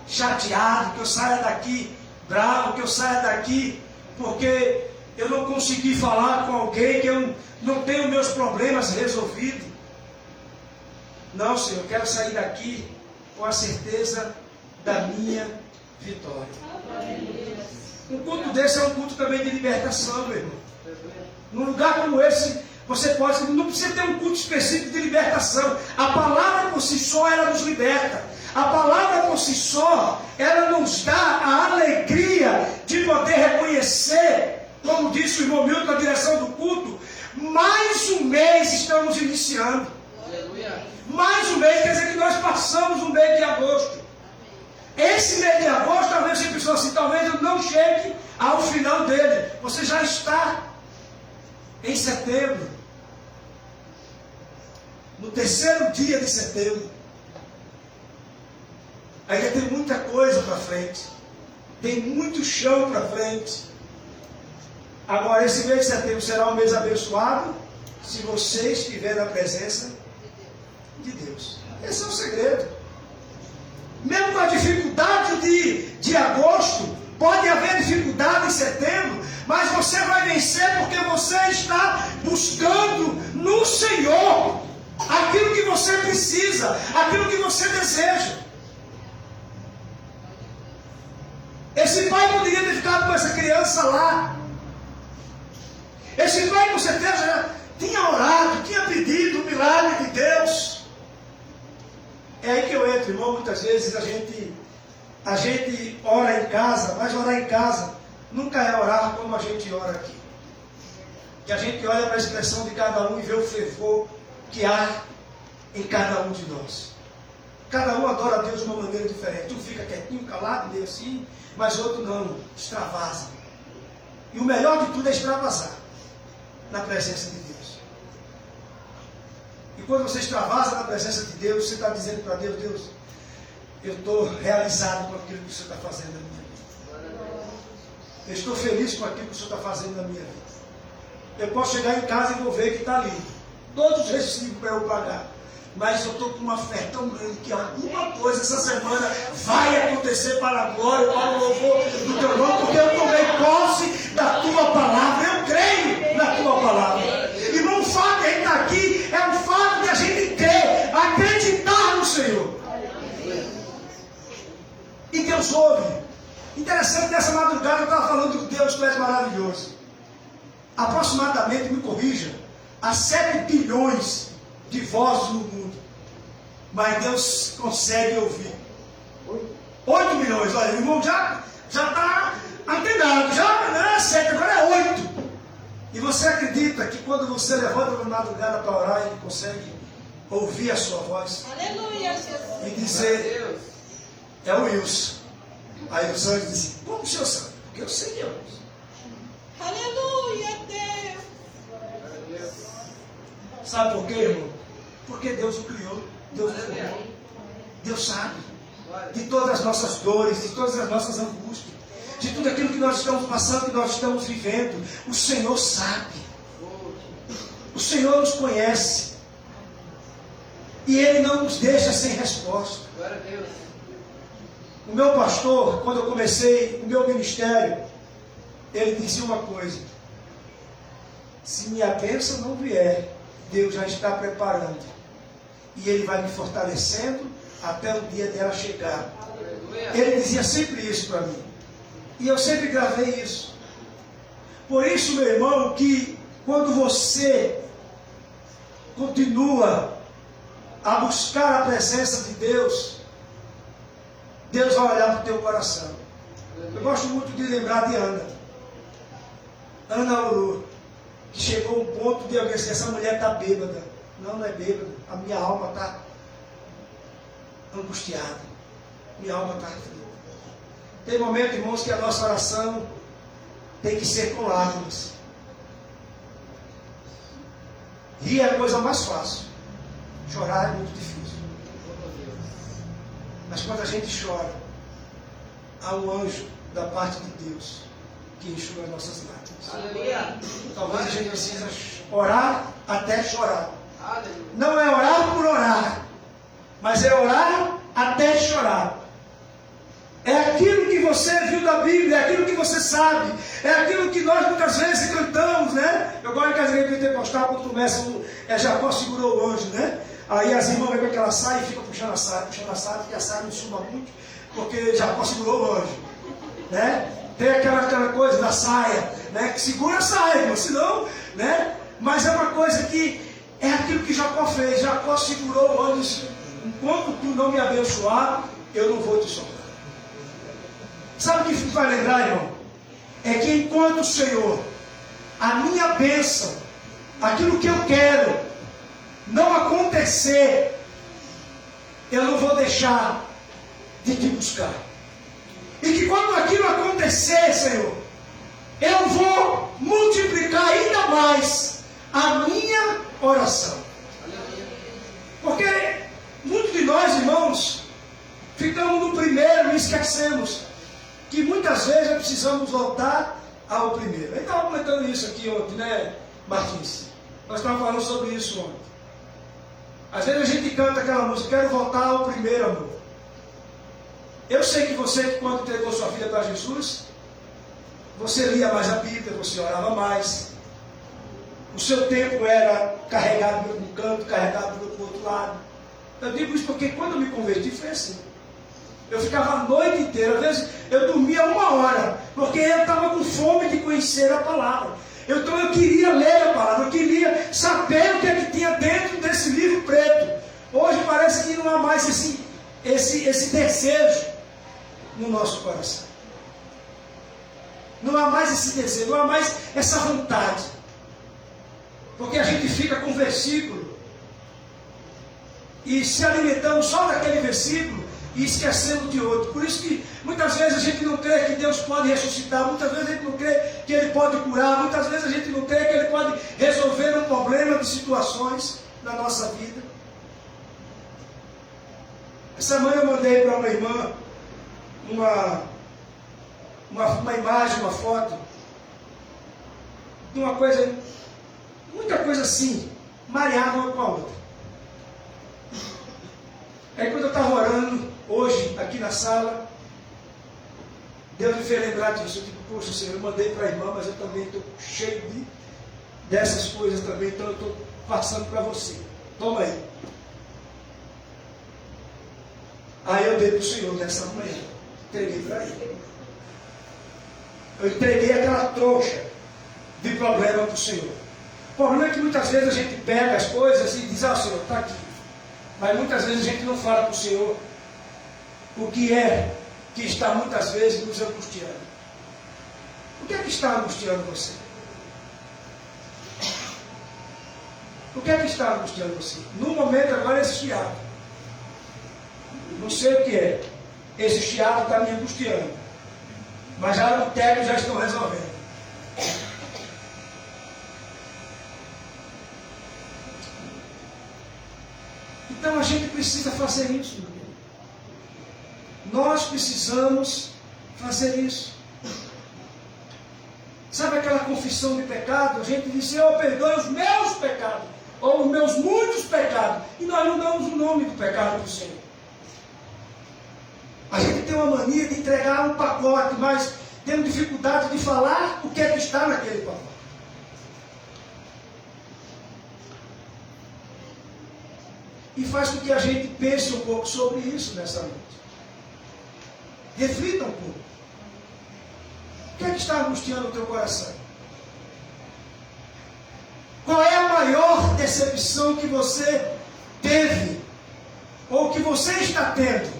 chateado, que eu saia daqui bravo, que eu saia daqui porque eu não consegui falar com alguém, que eu não tenho meus problemas resolvidos. Não, Senhor, eu quero sair daqui com a certeza da minha vitória. Um culto desse é um culto também de libertação, meu irmão. Num lugar como esse, você não precisa ter um culto específico de libertação. A palavra por si só, ela nos liberta. A palavra por si só, ela nos dá a alegria de poder reconhecer, como disse o irmão Milton na direção do culto, mais um mês estamos iniciando. Aleluia. Mais um mês, quer dizer que nós passamos o mês de agosto. Esse mês de agosto, talvez você pensou assim, talvez eu não chegue ao final dele. Você já está em setembro. No terceiro dia de setembro. Ainda tem muita coisa para frente. Tem muito chão para frente. Agora, esse mês de setembro será um mês abençoado se você estiver na presença de Deus. Esse é o segredo. Mesmo com a dificuldade de agosto, pode haver dificuldade em setembro, mas você vai vencer porque você está buscando no Senhor aquilo que você precisa, aquilo que você deseja. Esse pai poderia ter ficado com essa criança lá. Esse pai com certeza já tinha orado, tinha pedido o milagre de Deus. É aí que eu entro, irmão. Muitas vezes a gente ora em casa, mas orar em casa nunca é orar como a gente ora aqui. Que a gente olha para a expressão de cada um e vê o fervor que há em cada um de nós. Cada um adora a Deus de uma maneira diferente. Um fica quietinho, calado, meio assim, mas outro não, extravasa. E o melhor de tudo é extravasar na presença de Deus. E quando você extravasa na presença de Deus, você está dizendo para Deus, Deus, eu estou realizado com aquilo que o Senhor está fazendo na minha vida. Eu estou feliz com aquilo que o Senhor está fazendo na minha vida. Eu posso chegar em casa e vou ver que está ali. Todos os recibos para eu pagar. Mas eu estou com uma fé tão grande que alguma coisa essa semana vai acontecer para a glória, para o louvor do teu nome, porque eu tomei posse da tua palavra. Eu creio na tua palavra. Irmão, o fato de a gente estar aqui é o fato de a gente crer, acreditar no Senhor. E Deus ouve. Interessante, nessa madrugada eu estava falando que Deus, tu és maravilhoso. Aproximadamente, me corrija, há 7 bilhões de vozes no mundo, mas Deus consegue ouvir 8 milhões. Olha, o irmão já está antenado, já não é 7, agora é 8. E você acredita que quando você levanta na madrugada para orar, ele consegue ouvir a sua voz? Aleluia, Jesus. E dizer, é o Wilson. Aí os anjos dizem, como o senhor sabe? Porque eu sei que é o Wilson. Aleluia, Deus. Sabe por quê, irmão? Porque Deus o criou, Deus o formou. Deus sabe de todas as nossas dores, de todas as nossas angústias, de tudo aquilo que nós estamos passando, que nós estamos vivendo. O Senhor sabe. O Senhor nos conhece. E Ele não nos deixa sem resposta. O meu pastor, quando eu comecei o meu ministério, ele dizia uma coisa: se minha bênção não vier, Deus já está preparando. E Ele vai me fortalecendo até o dia dela chegar. Ele dizia sempre isso para mim. E eu sempre gravei isso. Por isso, meu irmão, que quando você continua a buscar a presença de Deus, Deus vai olhar para o teu coração. Eu gosto muito de lembrar de Ana orou, que chegou a um ponto de alguém dizer, essa mulher está bêbada. Não, não é bêbada. A minha alma está angustiada. Minha alma está aflita. Tem momentos, irmãos, que a nossa oração tem que ser com lágrimas. Rir é a coisa mais fácil. Chorar é muito difícil. Mas quando a gente chora, há um anjo da parte de Deus que enxuga as nossas lágrimas. Talvez a gente precisa orar até chorar. Não é orar por orar, mas é orar até chorar. É aquilo que você viu da Bíblia, é aquilo que você sabe, é aquilo que nós muitas vezes cantamos, né? Eu gosto de casamento pentecostal, quando começa, Jacó segurou o anjo, né? Aí as irmãs vêm com aquela saia e ficam puxando a saia, porque a saia não suma muito, porque Jacó segurou o anjo, né? Tem aquela coisa da saia, né? Que segura a saia, irmão, senão, né? Mas é uma coisa que é aquilo que Jacó fez. Jacó segurou o anjo e disse, enquanto tu não me abençoar, eu não vou te soltar. Sabe o que vai lembrar, irmão? É que enquanto o Senhor, a minha bênção, aquilo que eu quero, não acontecer, eu não vou deixar de te buscar. E que quando aquilo acontecer, Senhor, eu vou multiplicar ainda mais a minha oração. Porque muitos de nós, irmãos, ficamos no primeiro e esquecemos que muitas vezes precisamos voltar ao primeiro. A gente estava comentando isso aqui ontem, né, Martins? Nós estávamos falando sobre isso ontem. Às vezes a gente canta aquela música, quero voltar ao primeiro amor. Eu sei que você, quando entregou sua vida para Jesus, você lia mais a Bíblia, você orava mais. O seu tempo era carregado para um canto, carregado para o outro lado. Eu digo isso porque quando eu me converti foi assim. Eu ficava a noite inteira, às vezes eu dormia 1 hora, porque eu estava com fome de conhecer a palavra. Então eu queria ler a palavra, eu queria saber o que é que tinha dentro desse livro preto. Hoje parece que não há mais esse desejo no nosso coração. Não há mais esse desejo, não há mais essa vontade. Porque a gente fica com um versículo e se alimentamos só daquele versículo e esquecendo de outro. Por isso que muitas vezes a gente não crê que Deus pode ressuscitar, muitas vezes a gente não crê que Ele pode curar, muitas vezes a gente não crê que Ele pode resolver um problema de situações na nossa vida. Essa manhã eu mandei para uma irmã uma imagem, uma foto de uma coisa, muita coisa assim, mareada uma com a outra. Aí quando eu estava orando, hoje, aqui na sala, Deus me fez lembrar disso. Eu digo, poxa, Senhor, eu mandei para a irmã, mas eu também estou cheio dessas coisas também, então eu estou passando para você. Toma aí. Aí eu dei para o Senhor nessa manhã. Entreguei para ele. Eu entreguei aquela trouxa de problema para o Senhor. problema é que muitas vezes a gente pega as coisas e diz, Senhor, está aqui. Mas muitas vezes a gente não fala para o Senhor o que é que está muitas vezes nos angustiando. O que é que está angustiando você? O que é que está angustiando você? No momento agora esse chiado. Não sei o que é. Esse chiado está me angustiando. Mas já no técnico já estou resolvendo. Então a gente precisa fazer isso, meu querido. Nós precisamos fazer isso. Sabe aquela confissão de pecado? A gente diz, Senhor, perdoe os meus pecados, ou os meus muitos pecados. E nós não damos o nome do pecado do Senhor. A gente tem uma mania de entregar um pacote, mas temos dificuldade de falar o que é que está naquele pacote. E faz com que a gente pense um pouco sobre isso nessa noite. Reflita um pouco. O que é que está angustiando o teu coração? Qual é a maior decepção que você teve? Ou que você está tendo?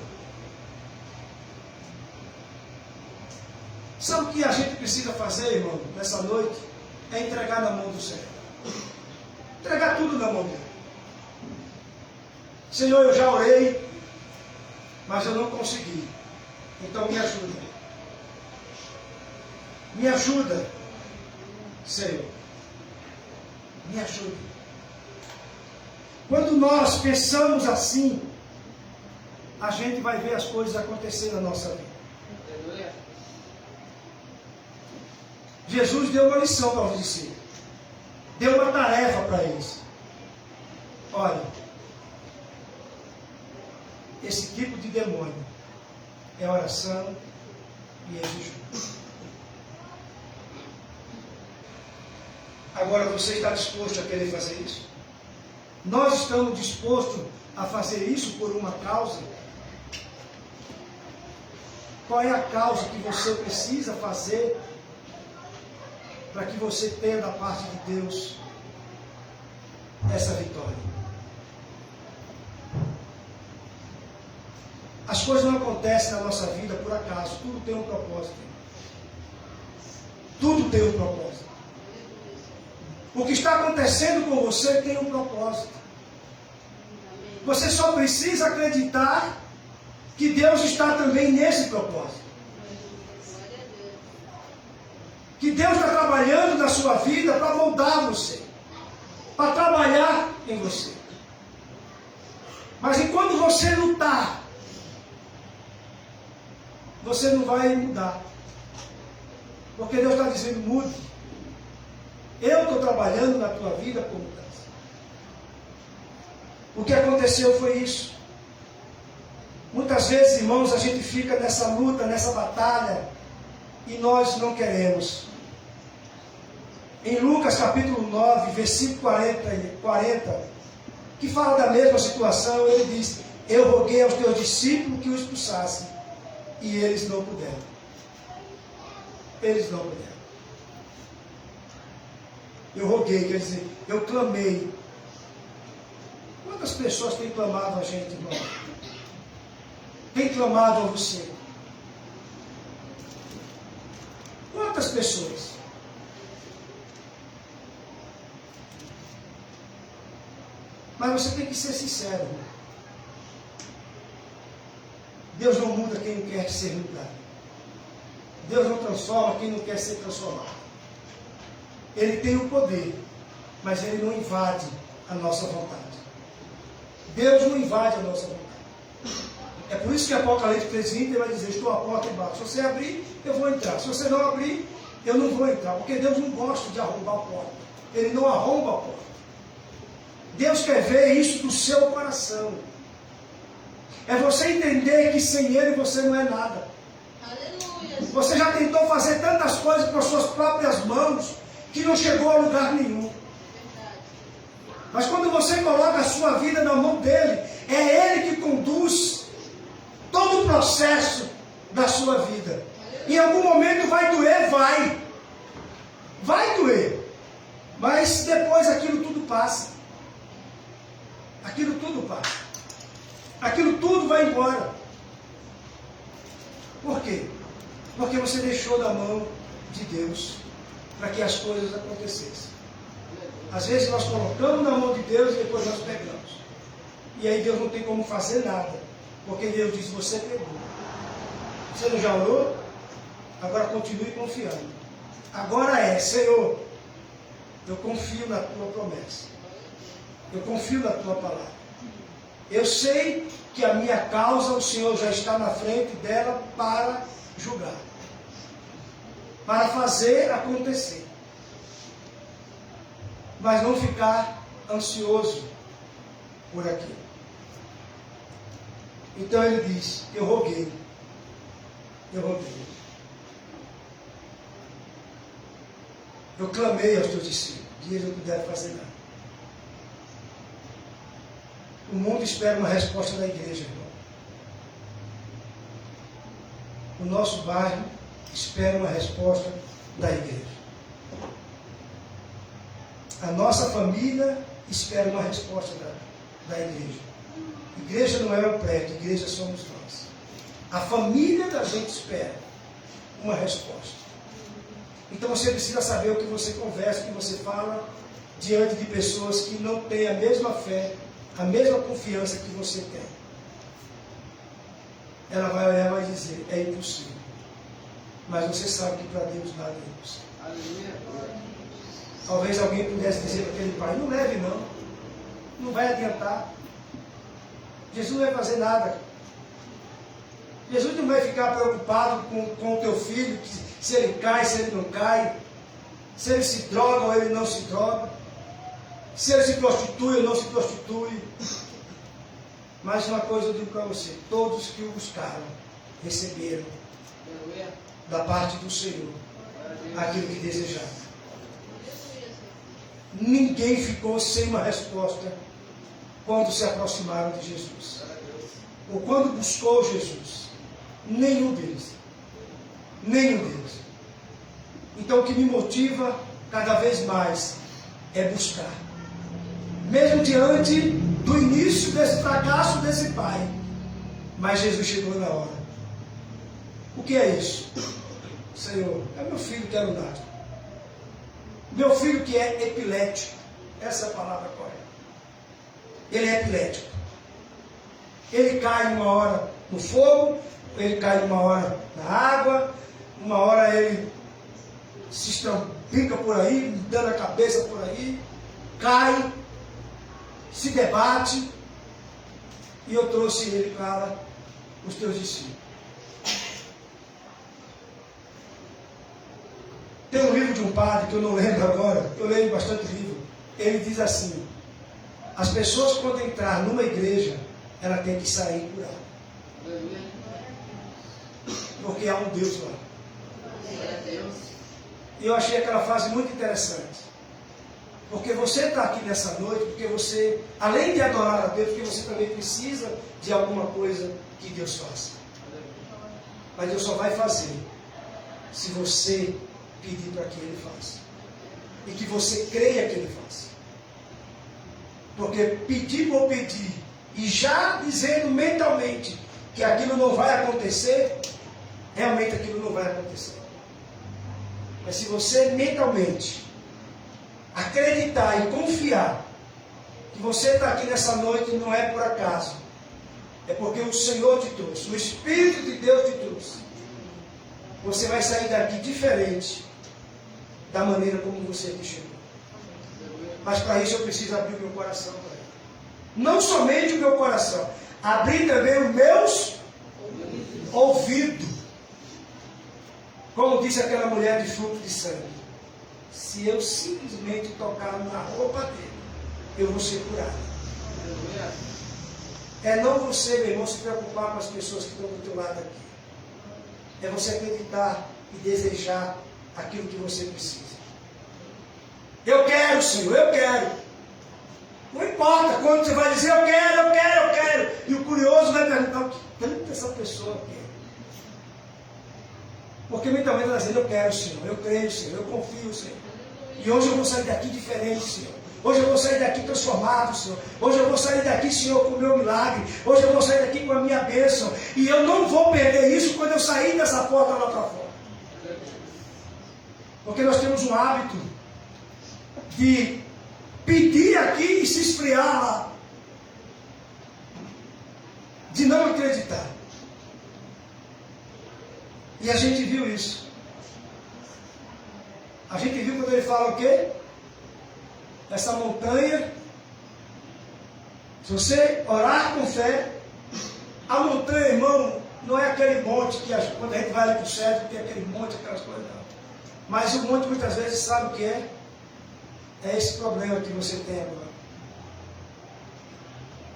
Sabe o que a gente precisa fazer, irmão, nessa noite? É entregar na mão do Senhor. Entregar tudo na mão dele. Senhor, eu já orei, mas eu não consegui. Então me ajuda. Me ajuda, Senhor. Me ajuda. Quando nós pensamos assim, a gente vai ver as coisas acontecer na nossa vida. Jesus deu uma lição para os discípulos. Deu uma tarefa para eles. Olha, esse tipo de demônio é oração e é jejum. Agora você está disposto a querer fazer isso? Nós estamos dispostos a fazer isso por uma causa? Qual é a causa que você precisa fazer para que você tenha da parte de Deus essa vitória? As coisas não acontecem na nossa vida por acaso. Tudo tem um propósito. Tudo tem um propósito. O que está acontecendo com você tem um propósito. Você só precisa acreditar que Deus está também nesse propósito. Que Deus está trabalhando na sua vida para moldar você. Para trabalhar em você. Mas enquanto você lutar, você não vai mudar. Porque Deus está dizendo, mude. Eu estou trabalhando na tua vida por mudança. O que aconteceu foi isso. Muitas vezes, irmãos, a gente fica nessa luta, nessa batalha, e nós não queremos. Em Lucas capítulo 9, versículo 40, que fala da mesma situação, ele diz, eu roguei aos teus discípulos que o expulsassem, e eles não puderam. Eles não puderam. Eu roguei, quer dizer, eu clamei. Quantas pessoas têm clamado a gente, irmão? Tem clamado a você? Quantas pessoas? Mas você tem que ser sincero. Deus não muda quem não quer ser mudado. Deus não transforma quem não quer ser transformado. Ele tem o poder, mas Ele não invade a nossa vontade. Deus não invade a nossa vontade. É por isso que Apocalipse 3:20 ele vai dizer, estou à porta e bato. Se você abrir, eu vou entrar. Se você não abrir, eu não vou entrar. Porque Deus não gosta de arrombar a porta. Ele não arromba a porta. Deus quer ver isso do seu coração. É você entender que sem Ele você não é nada. Aleluia. Você já tentou fazer tantas coisas com as suas próprias mãos que não chegou a lugar nenhum. Mas quando você coloca a sua vida na mão dele, é Ele que conduz todo o processo da sua vida. Em algum momento vai doer, vai. Vai doer. Mas depois aquilo tudo passa. Aquilo tudo passa. Aquilo tudo vai embora. Por quê? Porque você deixou da mão de Deus para que as coisas acontecessem. Às vezes nós colocamos na mão de Deus e depois nós pegamos. E aí Deus não tem como fazer nada. Porque Deus diz, você pegou. Você não já orou? Agora continue confiando. Agora é, Senhor, eu confio na tua promessa. Eu confio na tua palavra. Eu sei que a minha causa, o Senhor já está na frente dela para julgar. Para fazer acontecer. Mas não ficar ansioso por aquilo. Então ele diz, eu roguei. Eu roguei. Eu clamei aos teus discípulos, e eles não puderam fazer nada. O mundo espera uma resposta da igreja, irmão. O nosso bairro espera uma resposta da igreja. A nossa família espera uma resposta da igreja. Igreja não é o prédio, igreja somos nós. A família da gente espera uma resposta. Então você precisa saber o que você conversa, o que você fala diante de pessoas que não têm a mesma fé, a mesma confiança que você tem. Ela vai olhar e vai dizer, é impossível. Mas você sabe que para Deus nada é impossível. Talvez alguém pudesse dizer para aquele pai, não leve não. Não vai adiantar. Jesus não vai fazer nada. Jesus não vai ficar preocupado com o teu filho, se ele cai, se ele não cai, se ele se droga ou ele não se droga, se ele se prostitui ou não se prostitui. Mas uma coisa eu digo para você, todos que o buscaram, receberam da parte do Senhor aquilo que desejavam. Ninguém ficou sem uma resposta quando se aproximaram de Jesus. Ou quando buscou Jesus. Nenhum deles. Nenhum deles. Então o que me motiva cada vez mais é buscar. Mesmo diante do início desse fracasso desse pai. Mas Jesus chegou na hora. O que é isso? Senhor, é meu filho que é lunático. Meu filho que é epilético. Essa é a palavra correta. Ele é epilético. Ele cai uma hora no fogo, ele cai uma hora na água, uma hora ele se estrampica por aí, dando a cabeça por aí, cai, se debate, e eu trouxe ele para os teus discípulos. Tem um livro de um padre, que eu não lembro agora, eu leio bastante livro, ele diz assim, as pessoas quando entrar numa igreja, ela tem que sair curada. Porque há um Deus lá. E eu achei aquela frase muito interessante. Porque você está aqui nessa noite, porque você, além de adorar a Deus, porque você também precisa de alguma coisa que Deus faça. Mas Deus só vai fazer se você pedir para que Ele faça. E que você creia que Ele faça. Porque pedir por pedir, e já dizendo mentalmente que aquilo não vai acontecer, realmente aquilo não vai acontecer. Mas se você mentalmente acreditar e confiar que você está aqui nessa noite não é por acaso, é porque o Senhor te trouxe, o Espírito de Deus te trouxe, você vai sair daqui diferente da maneira como você aqui chegou. Mas para isso eu preciso abrir o meu coração para Ele. Não somente o meu coração, abrir também os meus ouvidos. Como disse aquela mulher de fruto de sangue, se eu simplesmente tocar na roupa dele, eu vou ser curado. É não você, meu irmão, se preocupar com as pessoas que estão do teu lado aqui. É você acreditar e desejar aquilo que você precisa. Eu quero, Senhor, eu quero. Não importa quando você vai dizer eu quero, eu quero, eu quero. E o curioso vai perguntar o que tanto essa pessoa quer. Porque mentalmente ela está dizendo eu quero, Senhor, eu creio, Senhor, eu confio, Senhor. E hoje eu vou sair daqui diferente, Senhor. Hoje eu vou sair daqui transformado, Senhor. Hoje eu vou sair daqui, Senhor, com o meu milagre. Hoje eu vou sair daqui com a minha bênção. E eu não vou perder isso quando eu sair dessa porta lá para fora. Porque nós temos um hábito de pedir aqui e se esfriar lá. De não acreditar. E a gente viu isso. A gente viu quando ele fala o quê? Essa montanha, se você orar com fé, a montanha, irmão, não é aquele monte que quando a gente vai ali para o céu, tem aquele monte, aquelas coisas, não. Mas o monte muitas vezes sabe o que é? É esse problema que você tem agora.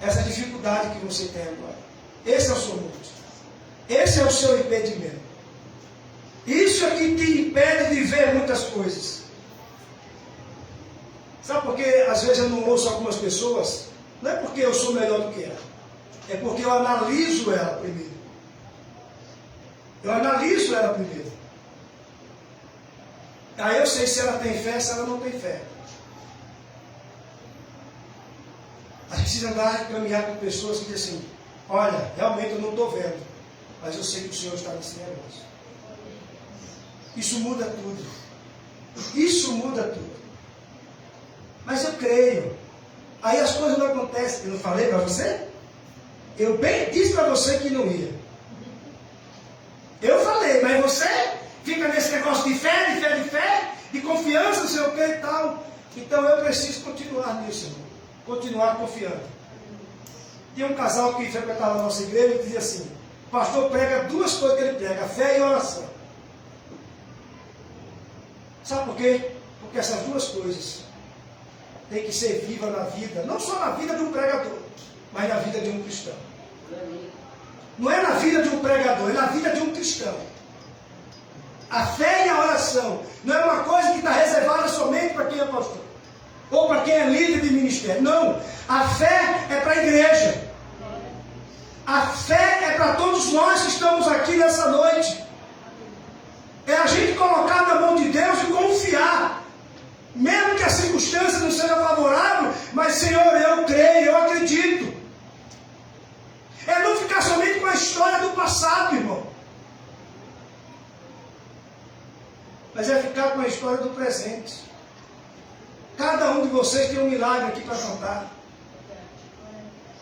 Essa dificuldade que você tem agora. Esse é o seu monte. Esse é o seu impedimento. Isso é que te impede de ver muitas coisas. Sabe por que às vezes eu não ouço algumas pessoas? Não é porque eu sou melhor do que ela. É porque eu analiso ela primeiro. Eu analiso ela primeiro. Aí eu sei se ela tem fé, se ela não tem fé. A gente precisa andar e caminhar com pessoas que dizem assim, olha, realmente eu não estou vendo, mas eu sei que o Senhor está nesse negócio. Isso muda tudo. Isso muda tudo. Mas eu creio. Aí as coisas não acontecem. Eu não falei para você? Eu bem disse para você que não ia. Eu falei, mas você fica nesse negócio de fé, de confiança, não sei o que e tal. Então eu preciso continuar nisso, irmão. Continuar confiando. Tinha um casal que frequentava a nossa igreja e dizia assim, o pastor prega duas coisas que ele prega, fé e oração. Sabe por quê? Porque essas duas coisas têm que ser vivas na vida, não só na vida de um pregador, mas na vida de um cristão. Não é na vida de um pregador, é na vida de um cristão. A fé e a oração não é uma coisa que está reservada somente para quem é pastor, ou para quem é líder de ministério. Não, a fé é para a igreja. A fé é para todos nós que estamos aqui nessa noite. É a gente colocar na mão de Deus e confiar. Mesmo que a circunstância não seja favorável, mas Senhor, eu creio, eu acredito. É não ficar somente com a história do passado, irmão. Mas é ficar com a história do presente. Cada um de vocês tem um milagre aqui para contar.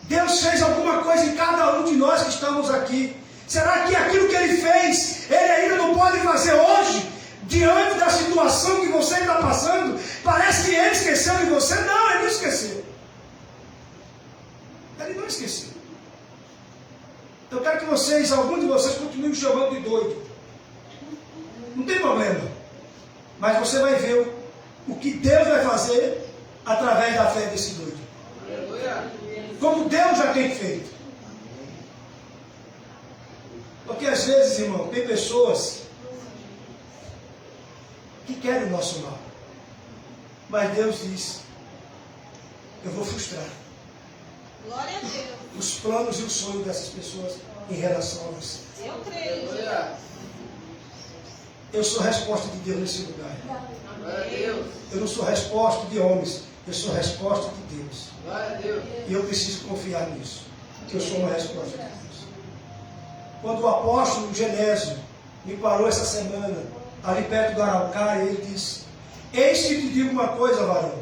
Deus fez alguma coisa em cada um de nós que estamos aqui. Será que aquilo que Ele fez, Ele ainda não pode fazer hoje? Diante da situação que você está passando, parece que Ele esqueceu de você. Não, Ele não esqueceu. Ele não esqueceu. Eu quero que vocês, alguns de vocês, continuem me chamando de doido. Não tem problema. Mas você vai ver o que Deus vai fazer através da fé desse doido. Como Deus já tem feito. Porque às vezes, irmão, tem pessoas que querem o nosso mal. Mas Deus diz, eu vou frustrar Glória a Deus. os planos e os sonhos dessas pessoas em relação a você. Eu creio. Eu sou a resposta de Deus nesse lugar. Glória a Deus. Eu não sou a resposta de homens, eu sou a resposta de Deus. Glória a Deus. E eu preciso confiar nisso, que eu sou uma resposta de Deus. Quando o apóstolo Genésio me parou essa semana, ali perto do Araucária, ele disse, eis que te digo uma coisa, varão,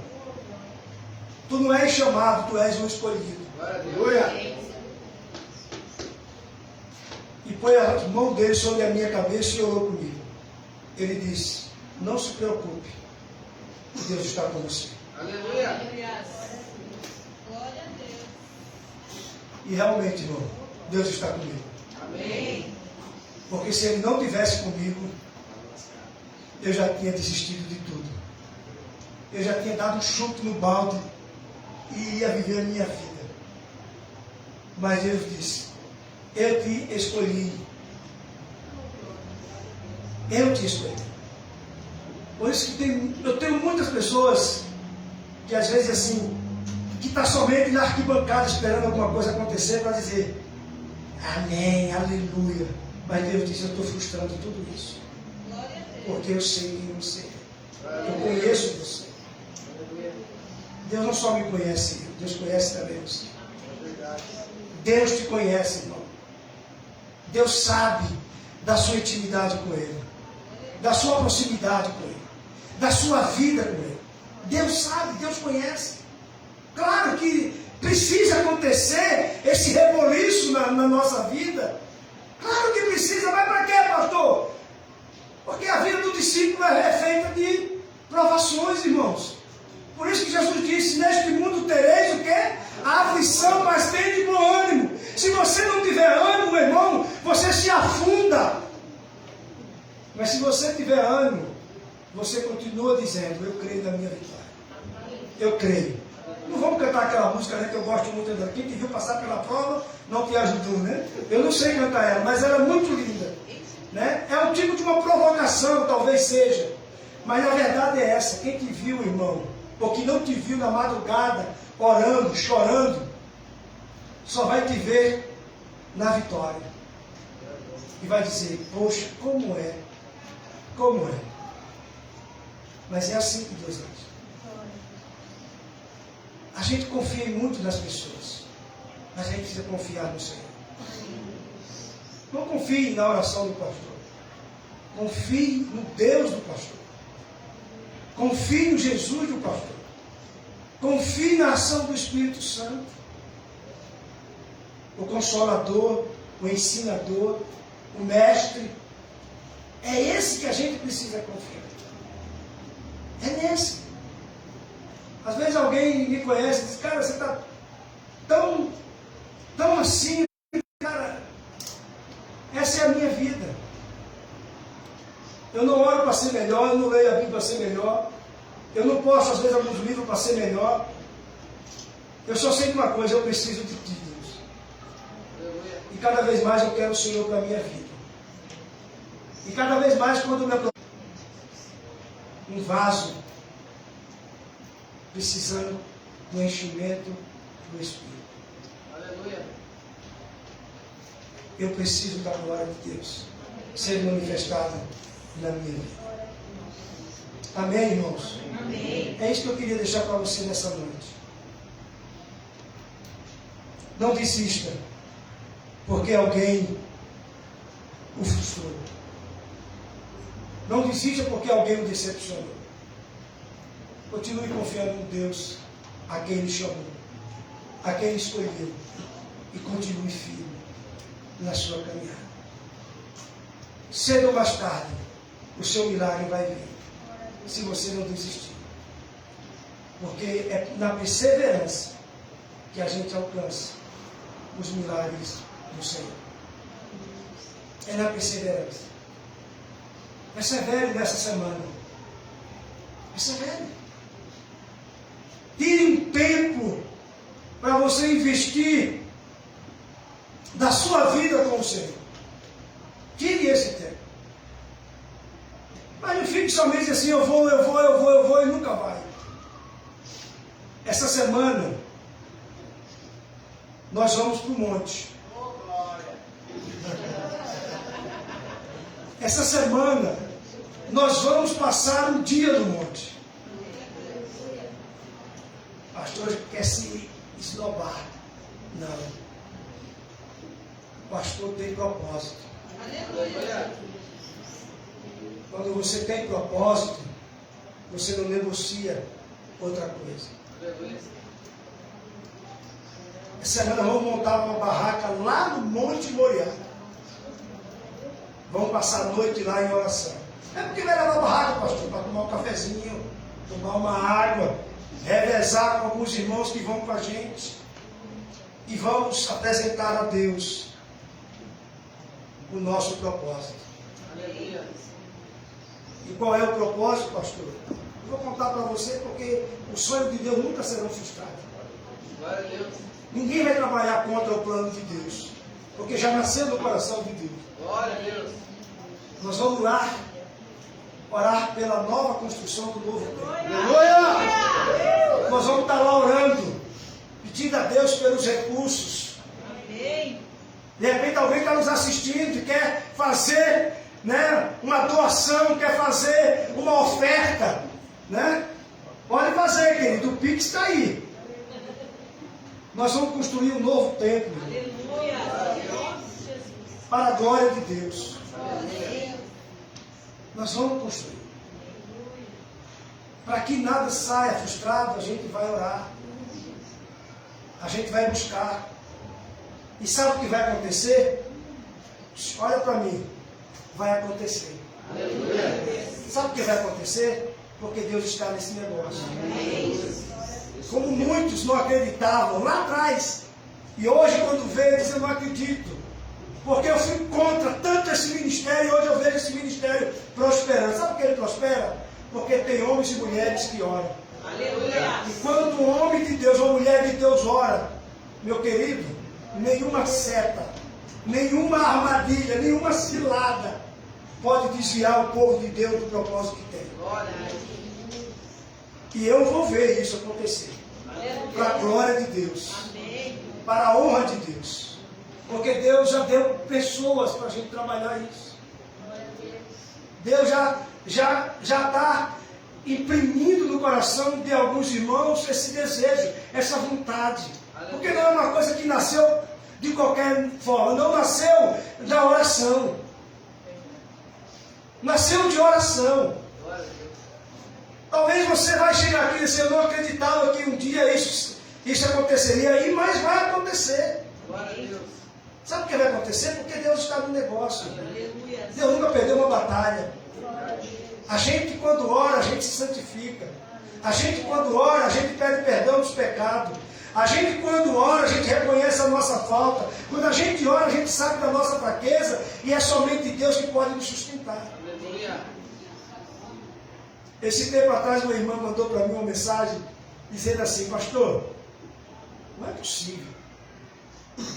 tu não és chamado, tu és um escolhido. Aleluia. E põe a mão dele sobre a minha cabeça e orou comigo. Ele disse, não se preocupe, Deus está com você. Aleluia. Glória a Deus. E realmente, irmão, Deus está comigo. Amém. Porque se Ele não tivesse comigo, eu já tinha desistido de tudo. Eu já tinha dado um chute no balde e ia viver a minha vida. Mas Deus disse, eu te escolhi. Eu te escolhi. Por isso que eu tenho muitas pessoas que às vezes assim, que está somente na arquibancada esperando alguma coisa acontecer para dizer amém, aleluia. Mas Deus disse, eu estou frustrando tudo isso. Glória a Deus. Porque eu sei quem você é. Eu conheço você. Deus não só me conhece, Deus conhece também você. Deus te conhece, irmão. Deus sabe da sua intimidade com Ele, da sua proximidade com Ele, da sua vida com Ele. Deus sabe, Deus conhece. Claro que precisa acontecer esse reboliço na nossa vida. Claro que precisa, mas para quê, pastor? Porque a vida do discípulo é feita de provações, irmãos. Por isso que Jesus disse, neste mundo tereis o quê? A aflição, mas tem de bom ânimo. Se você não tiver ânimo, irmão, você se afunda. Mas se você tiver ânimo, você continua dizendo, eu creio na minha vitória. Eu creio. Não vamos cantar aquela música, né, que eu gosto muito dela. Quem te viu passar pela prova não te ajudou, né? Eu não sei cantar ela, mas ela é muito linda, né? É um tipo de uma provocação, talvez seja. Mas a verdade é essa. Quem te viu, irmão, ou que não te viu na madrugada, orando, chorando, só vai te ver na vitória. E vai dizer, poxa, como é? Como é? Mas é assim que Deus age. A gente confia muito nas pessoas, mas a gente precisa confiar no Senhor. Não confie na oração do pastor. Confie no Deus do pastor. Confie no Jesus do pastor. Confie na ação do Espírito Santo. O Consolador, o Ensinador, o Mestre. É esse que a gente precisa confiar. É nesse. Às vezes alguém me conhece e diz, cara, você está tão assim, cara, essa é a minha vida. Eu não oro para ser melhor, eu não leio a Bíblia para ser melhor, eu não posto às vezes alguns livros para ser melhor. Eu só sei de uma coisa, eu preciso de ti, Deus. E cada vez mais eu quero o Senhor para a minha vida. E cada vez mais quando me um vaso precisando do enchimento do Espírito. Aleluia. Eu preciso da glória de Deus ser manifestada na minha vida. Amém, irmãos? Amém. É isso que eu queria deixar para você nessa noite. Não desista, porque alguém o frustrou. Não desista porque alguém o decepcionou. Continue confiando em Deus, a quem Ele chamou, a quem Ele escolheu, e continue firme na sua caminhada. Cedo ou mais tarde, o seu milagre vai vir, se você não desistir. Porque é na perseverança que a gente alcança os milagres do Senhor. É na perseverança. Persevere nessa semana. Persevere. Tire um tempo para você investir da sua vida com o Senhor. Tire esse tempo. Mas não fique somente assim, eu vou e nunca vai. Essa semana, nós vamos para o monte. Essa semana, nós vamos passar um dia no monte. Pastor quer se esnobar. Não. O pastor tem propósito. Aleluia. Quando você tem propósito, você não negocia outra coisa. Aleluia. Essa semana vamos montar uma barraca lá no Monte Moriá. Vamos passar a noite lá em oração. É porque vai levar a barraca, pastor, para tomar um cafezinho, tomar uma água, revezar com alguns irmãos que vão com a gente. E vamos apresentar a Deus o nosso propósito. Aleluia. E qual é o propósito, pastor? Eu vou contar para você porque o sonho de Deus nunca será frustrado. Glória a Deus. Ninguém vai trabalhar contra o plano de Deus, porque já nasceu no coração de Deus. Glória a Deus. Nós vamos lá orar pela nova construção do novo templo. Aleluia. Nós vamos estar lá orando, pedindo a Deus pelos recursos. Amém. De repente alguém está nos assistindo e quer fazer né, uma doação, quer fazer uma oferta, né? Pode fazer, querido, o Pix está aí. Nós vamos construir um novo templo. Para a glória de Deus. Nós vamos construir. Para que nada saia frustrado, a gente vai orar. A gente vai buscar. E sabe o que vai acontecer? Olha para mim. Vai acontecer. Sabe o que vai acontecer? Porque Deus está nesse negócio. Como muitos não acreditavam lá atrás. E hoje, quando veio, dizem, eu não acredito. Porque eu fui contra tanto esse ministério e hoje eu vejo esse ministério prosperando. Sabe por que ele prospera? Porque tem homens e mulheres que oram. Aleluia. E quando um homem de Deus, uma mulher de Deus ora, meu querido, nenhuma seta, nenhuma armadilha, nenhuma cilada pode desviar o povo de Deus do propósito que tem. E eu vou ver isso acontecer. Para a glória de Deus. Para a honra de Deus. Porque Deus já deu pessoas para a gente trabalhar isso. Deus já está imprimindo no coração de alguns irmãos esse desejo, essa vontade. Porque não é uma coisa que nasceu de qualquer forma. Não nasceu da oração. Nasceu de oração. Talvez você vai chegar aqui e dizer, eu não acreditava que um dia isso aconteceria, mas vai acontecer. Sabe o que vai acontecer? Porque Deus está no negócio. Deus nunca perdeu uma batalha. A gente, quando ora, a gente se santifica. A gente, quando ora, a gente pede perdão dos pecados. A gente, quando ora, a gente reconhece a nossa falta. Quando a gente ora, a gente sabe da nossa fraqueza. E é somente Deus que pode nos sustentar. Esse tempo atrás, uma irmã mandou para mim uma mensagem dizendo assim, pastor, não é possível.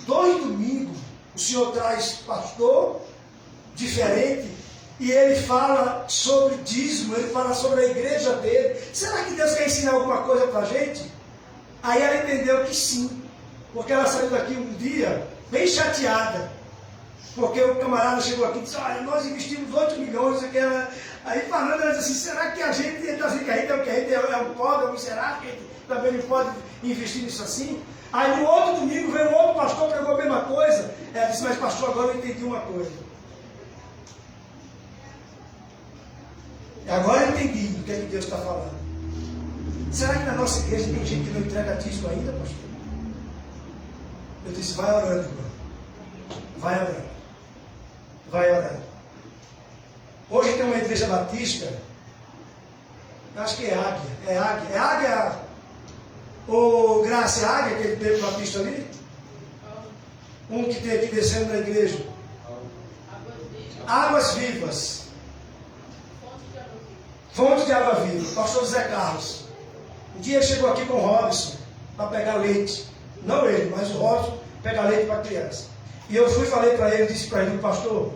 2 domingos o senhor traz pastor diferente e ele fala sobre dízimo, ele fala sobre a igreja dele. Será que Deus quer ensinar alguma coisa para a gente? Aí ela entendeu que sim, porque ela saiu daqui um dia bem chateada, porque o camarada chegou aqui e disse, olha, nós investimos 8 milhões, aí falando, ela disse assim, será que a gente, ele está dizendo que a gente é o que? A gente é um pobre, ou será que a gente também não pode investir nisso assim? Aí no outro domingo veio um outro pastor, pregou a mesma coisa. Ela disse, mas pastor, agora eu entendi uma coisa. Agora eu entendi o que é que Deus está falando. Será que na nossa igreja tem gente que não entrega dízimo ainda, pastor? Eu disse, vai orando, irmão. Vai orando. Vai orando. Hoje tem uma igreja batista, acho que é Águia. É Águia. Ô, Graça, é Águia, aquele templo batista ali? Um que tem aqui descendo na igreja. Águas Vivas. Fonte de água viva. Pastor José Carlos. Um dia ele chegou aqui com o Robson para pegar leite. Não ele, mas o Robson pegar leite para a criança. E eu fui e falei para ele, disse para ele, pastor,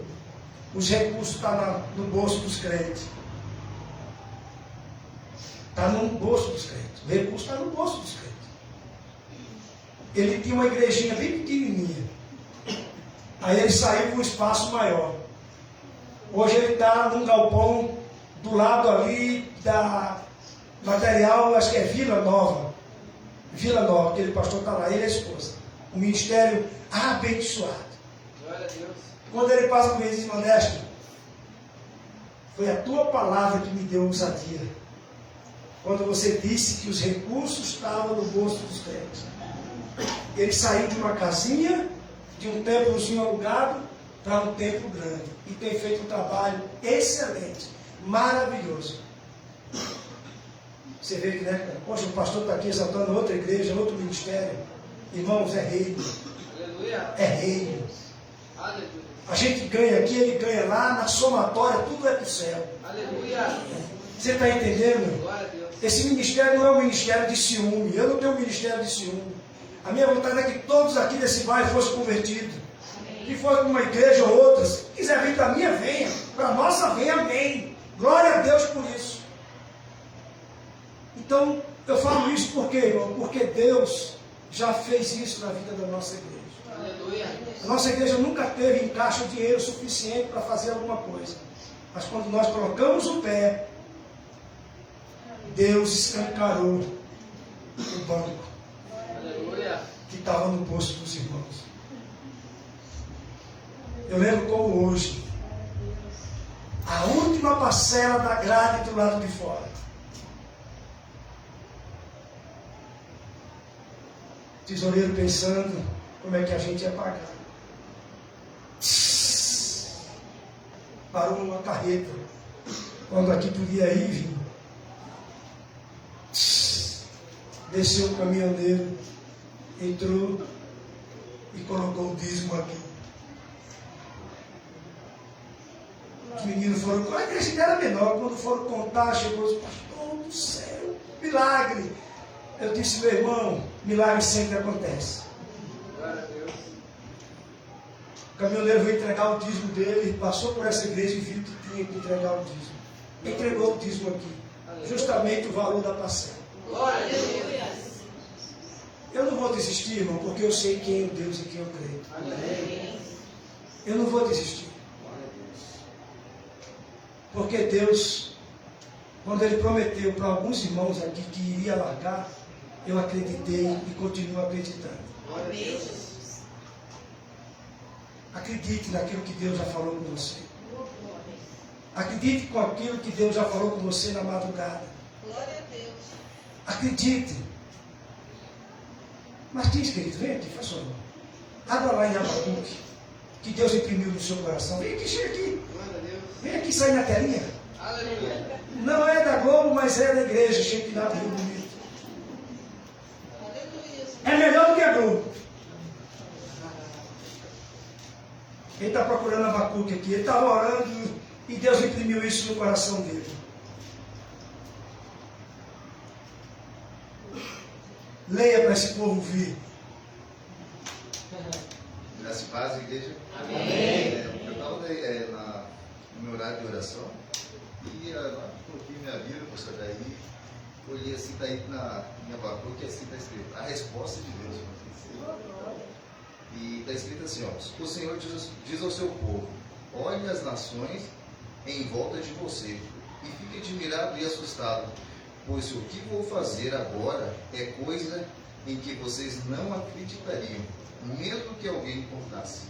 os recursos estão no bolso dos crentes. Está no bolso dos crentes. O recurso está no bolso dos crentes. Ele tinha uma igrejinha bem pequenininha. Aí ele saiu para um espaço maior. Hoje ele está num galpão do lado ali da material, acho que é Vila Nova. Vila Nova, aquele pastor está lá, ele e a esposa. O ministério abençoado. Glória a Deus. Quando ele passa por ele, diz, Modesto, foi a tua palavra que me deu ousadia. Quando você disse que os recursos estavam no bolso dos crentes. Ele saiu de uma casinha, de um templozinho alugado, para um templo grande. E tem feito um trabalho excelente, maravilhoso. Você vê que, né? Poxa, o pastor está aqui exaltando outra igreja, outro ministério. Irmãos, é reino. Aleluia. É reino. Aleluia. A gente ganha aqui, ele ganha lá, na somatória, tudo é para o céu. Aleluia. Você está entendendo? Glória a Deus. Esse ministério não é um ministério de ciúme. Eu não tenho um ministério de ciúme. A minha vontade é que todos aqui desse bairro fossem convertidos. Que fosse para uma igreja ou outra. Se quiser vir para a minha, venha. Para a nossa, venha, amém. Glória a Deus por isso. Então, eu falo isso por quê, irmão? Porque Deus já fez isso na vida da nossa igreja. Aleluia. A nossa igreja nunca teve em caixa dinheiro suficiente para fazer alguma coisa. Mas quando nós colocamos o pé, Deus escancarou o banco Aleluia. que estava no bolso dos irmãos. Eu lembro como hoje, a última parcela da grade do lado de fora. Tesoureiro pensando como é que a gente ia pagar. Parou numa carreta, quando aqui podia ir e vir. Desceu o caminhoneiro, entrou e colocou o dízimo aqui. Os meninos foram, a igreja era menor, quando foram contar, chegou os pastor do céu, milagre. Eu disse, meu irmão, milagre sempre acontece. Glória a Deus. O caminhoneiro veio entregar o dízimo dele, passou por essa igreja e viu que tinha que entregar o dízimo. Entregou o dízimo aqui, justamente o valor da parcela. Glória a Deus. Eu não vou desistir, irmão, porque eu sei quem é Deus e quem eu creio. Amém. Eu não vou desistir. Porque Deus, quando Ele prometeu para alguns irmãos aqui que iria largar, eu acreditei e continuo acreditando. Glória a Deus. Acredite naquilo que Deus já falou com você. Acredite com aquilo que Deus já falou com você na madrugada. Glória a Deus. Acredite. Martins, querido, vem aqui, faz favor. Abra lá em Abacuque, que Deus imprimiu no seu coração. Vem aqui, chega aqui. Glória a Deus. Vem aqui, sai na telinha. Aleluia. Não é da Globo, mas é da igreja, cheio de nada Rio Bonito. Aleluia. É melhor do que a Globo. Ele está procurando Abacuque aqui, ele estava orando e Deus imprimiu isso no coração dele. Leia para esse povo vir. Graça e paz, igreja. Amém. Eu estava no meu horário de oração e coloquei minha Bíblia, pastor daí, olhei assim, está aí na minha Abacuque, assim está escrito, a resposta de Deus. E está escrito assim, ó, o Senhor diz ao seu povo, olhe as nações em volta de você e fique admirado e assustado, pois o que vou fazer agora é coisa em que vocês não acreditariam, mesmo que alguém contasse.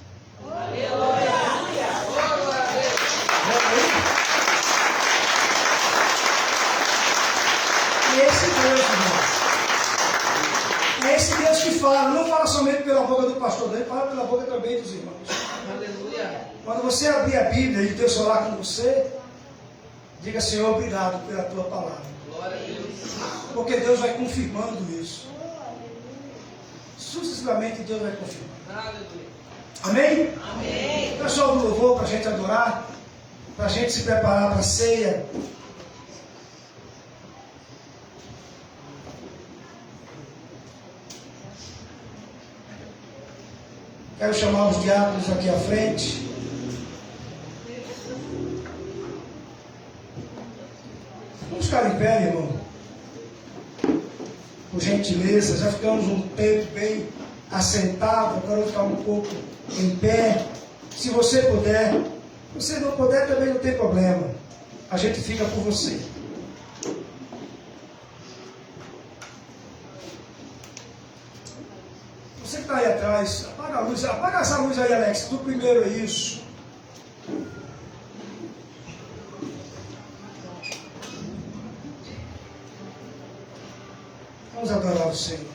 E esse Deus, irmãos, é esse Deus que fala, não fala somente pela boca do pastor, ele fala pela boca também dos irmãos. Aleluia. Quando você abrir a Bíblia e Deus falar com você, diga, Senhor, obrigado pela tua palavra. Glória a Deus. Porque Deus vai confirmando isso. Sucessivamente Deus vai confirmando. Aleluia. Amém? Amém. Pessoal do louvor, para a gente adorar, para a gente se preparar para a ceia. Quero chamar os diáconos aqui à frente. Vamos ficar em pé, irmão. Por gentileza, já ficamos um tempo bem assentados, agora vou ficar um pouco em pé. Se você puder, se você não puder também não tem problema. A gente fica por você. Você que está aí atrás, apaga a luz, apaga essa luz aí, Alex. Tu primeiro é isso. Vamos adorar o Senhor.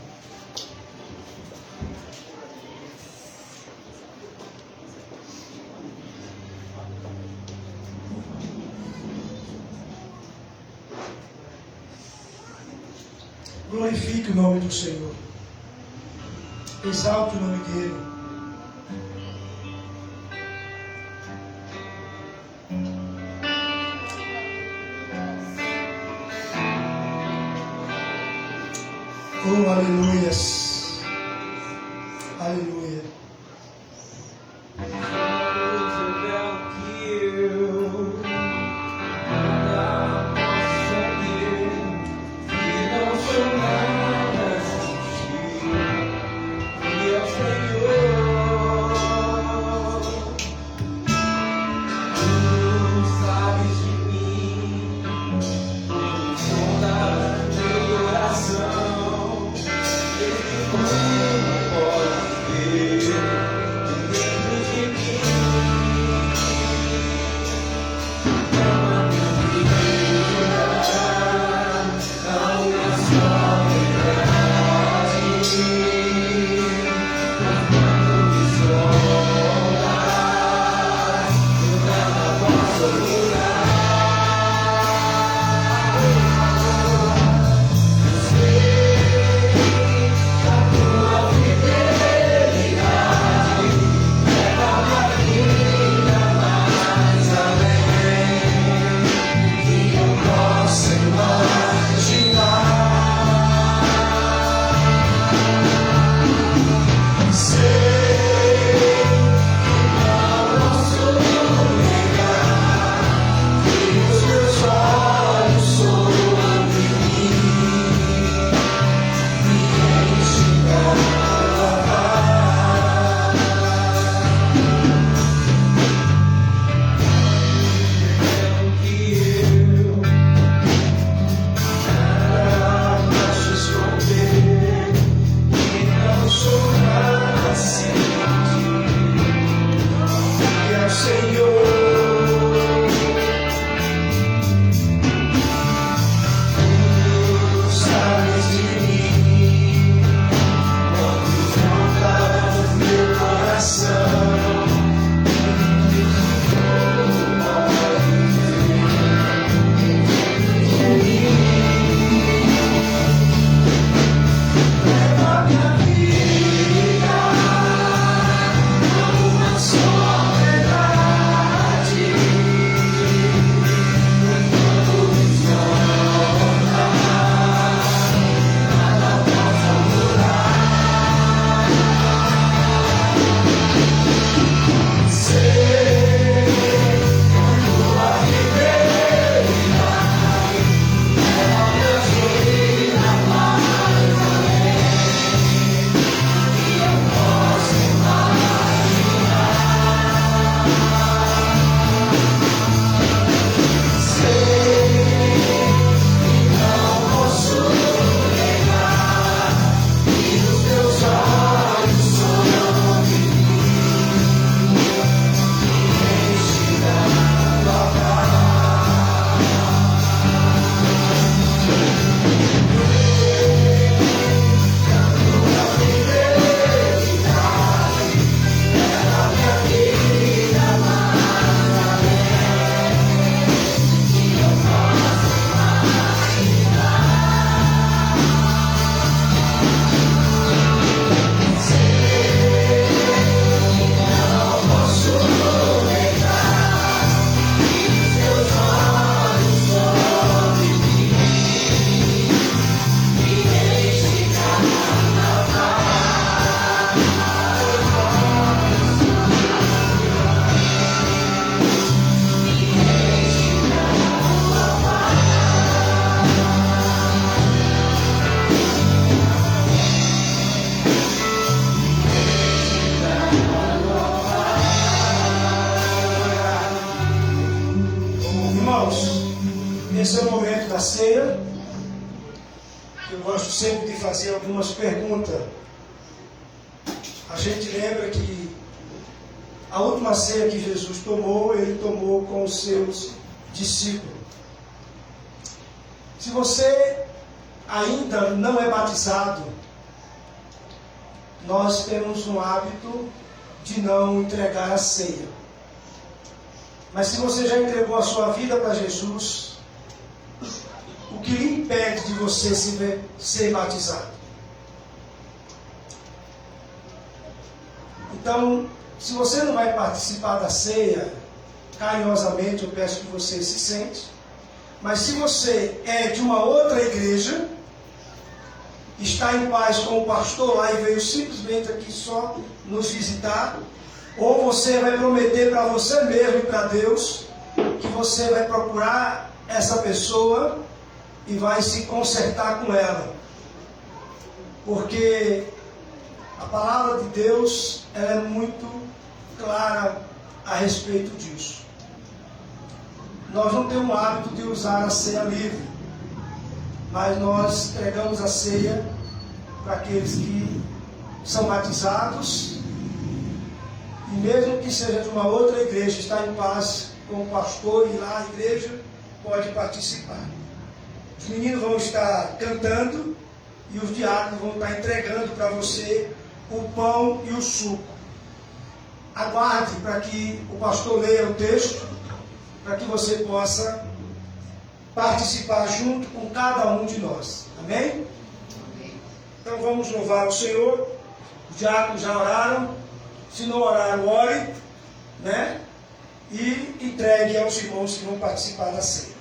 Glorifique o nome do Senhor. Exalte o nome dele. Oh, aleluias. Aleluia. ceia, eu gosto sempre de fazer algumas perguntas. A gente lembra que a última ceia que Jesus tomou, ele tomou com os seus discípulos. Se você ainda não é batizado, nós temos um hábito de não entregar a ceia. Mas se você já entregou a sua vida para Jesus, o que lhe impede de você ser batizado? Então, se você não vai participar da ceia, carinhosamente eu peço que você se sente. Mas se você é de uma outra igreja, está em paz com o pastor lá e veio simplesmente aqui só nos visitar, ou você vai prometer para você mesmo e para Deus que você vai procurar essa pessoa e vai se consertar com ela. Porque a palavra de Deus ela é muito clara a respeito disso. Nós não temos o hábito de usar a ceia livre, mas nós entregamos a ceia para aqueles que são batizados, e mesmo que seja de uma outra igreja, está em paz com o pastor e lá a igreja pode participar. Os meninos vão estar cantando e os diáconos vão estar entregando para você o pão e o suco. Aguarde para que o pastor leia o texto, para que você possa participar junto com cada um de nós. Amém? Então vamos louvar o Senhor. Os diáconos já oraram. Se não oraram, ore, né? E entregue aos irmãos que vão participar da ceia.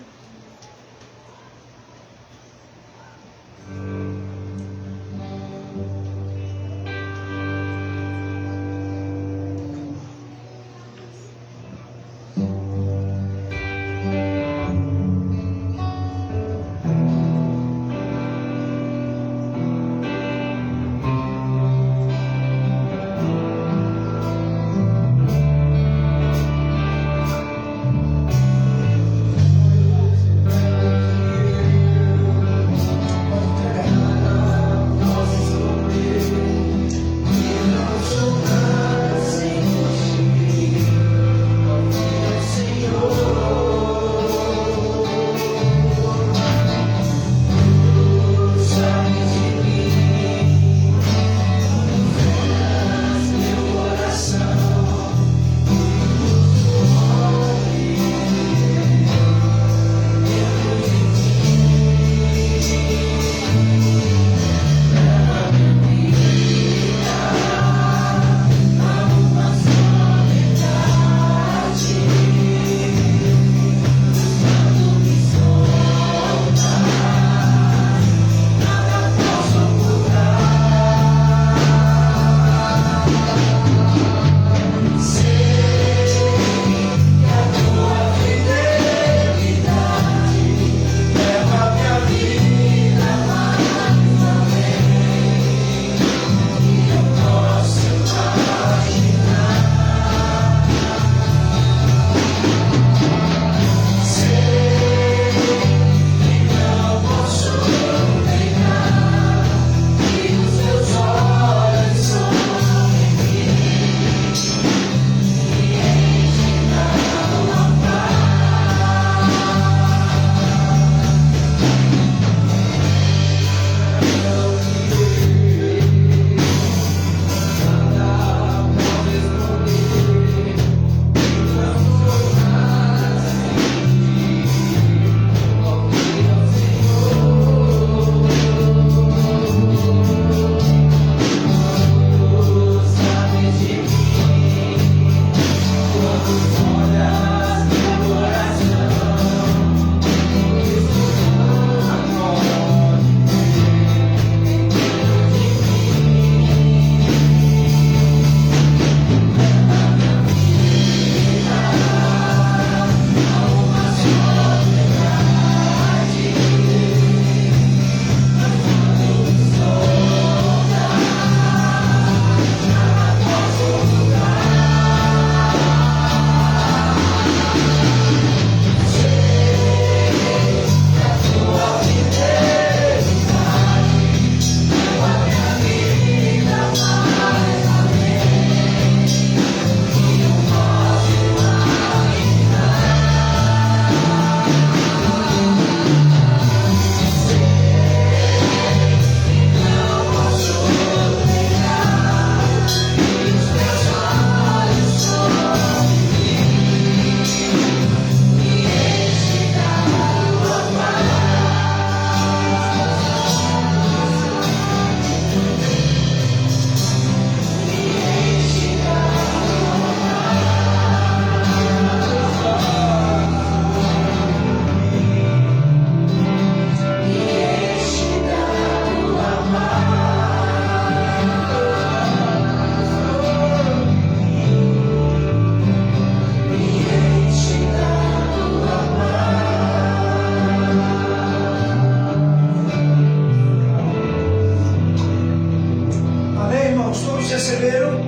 receberam?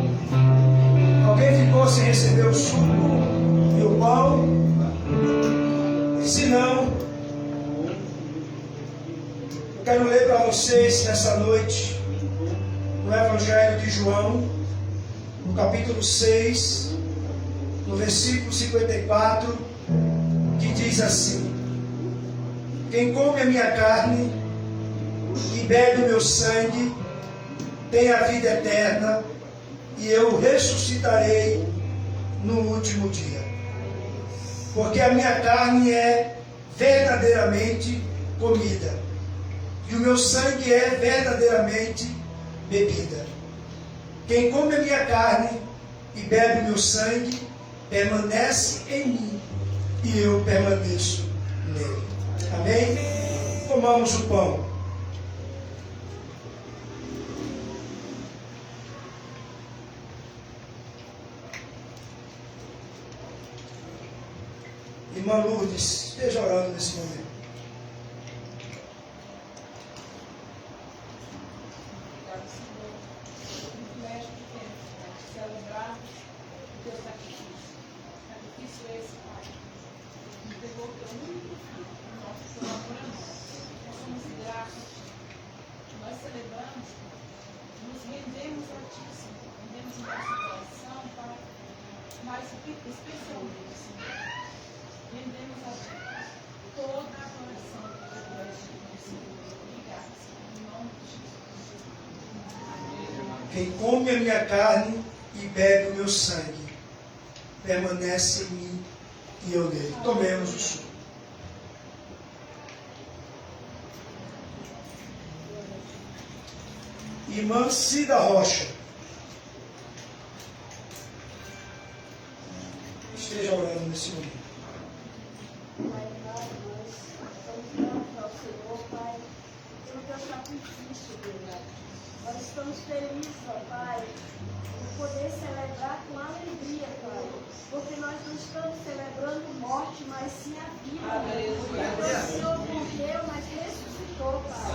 Alguém ficou sem receber o suco e o pão? E se não, eu quero ler para vocês nessa noite no Evangelho de João, no capítulo 6, no versículo 54, que diz assim: quem come a minha carne e bebe o meu sangue tem a vida eterna, e eu ressuscitarei no último dia. Porque a minha carne é verdadeiramente comida, e o meu sangue é verdadeiramente bebida. Quem come a minha carne e bebe o meu sangue permanece em mim, e eu permaneço nele. Amém? Comamos o pão. Irmã Lourdes, esteja orando nesse momento. Celebrar o teu sacrifício. Sacrifício esse, Pai. Entregou o teu único filho, nosso amor a nós. Nós somos gratos. Nós celebramos, nos rendemos a Ti, Senhor. Rendemos o nosso coração, Pai. Mas especialmente, Senhor, rendemos a Ti toda a adoração que Tu és, Senhor. Obrigada, Senhor. Em nome de Jesus. Amém. Quem come a minha carne e bebe o meu sangue permanece em mim e eu nele. Tomemos o suco. Irmã Cida Rocha, esteja orando nesse momento. Pai, nós estamos gratos ao Senhor, Pai, pelo teu sacrifício, Deus. Nós estamos felizes, ó Pai, por poder celebrar com alegria, Pai, porque nós não estamos celebrando morte, mas sim a vida. Porque o Senhor morreu, mas ressuscitou, Pai.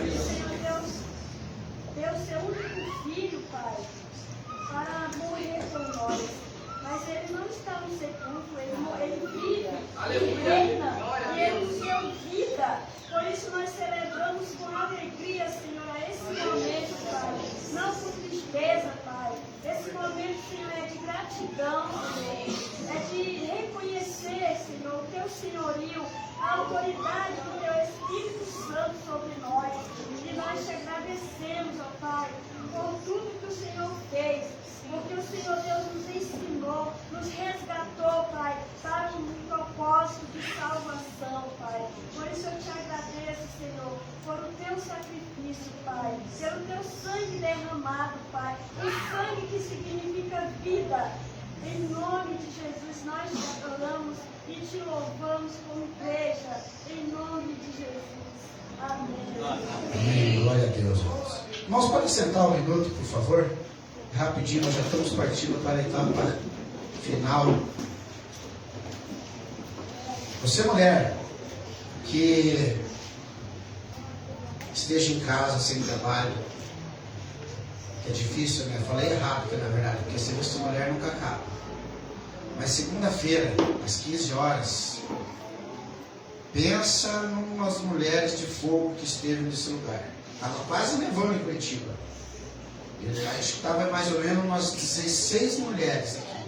O Senhor deu seu único filho, Pai, para morrer por nós. Mas ele não está no sepulcro, ele vive, ele reina, e ele nos deu vida. Por isso nós celebramos com alegria, Senhor, a esse momento, Pai. Não com tristeza, Pai. Esse momento, Senhor, é de gratidão, Senhor. É de reconhecer, Senhor, o teu senhorio, a autoridade do teu Espírito Santo sobre nós. E nós te agradecemos, ó Pai, por tudo que o Senhor fez. Porque o Senhor Deus nos ensinou, nos resgatou, Pai, para um propósito de salvação, Pai. Por isso eu te agradeço, Senhor, por o teu sacrifício, Pai, pelo teu sangue derramado, Pai, o sangue que significa vida. Em nome de Jesus, nós te adoramos e te louvamos como igreja, em nome de Jesus. Amém. Amém. Glória a Deus, irmãos. Irmãos, podem sentar um minuto, por favor? Rapidinho, nós já estamos partindo para a etapa final. Você, mulher, que esteja em casa, sem trabalho, que é difícil, né? Falei errado, na verdade, porque serviço de mulher nunca acaba. Mas segunda-feira, às 15 horas, pensa em umas mulheres de fogo que esteve nesse lugar. Estava quase nevando em Curitiba. Acho que estava mais ou menos umas 16 mulheres aqui.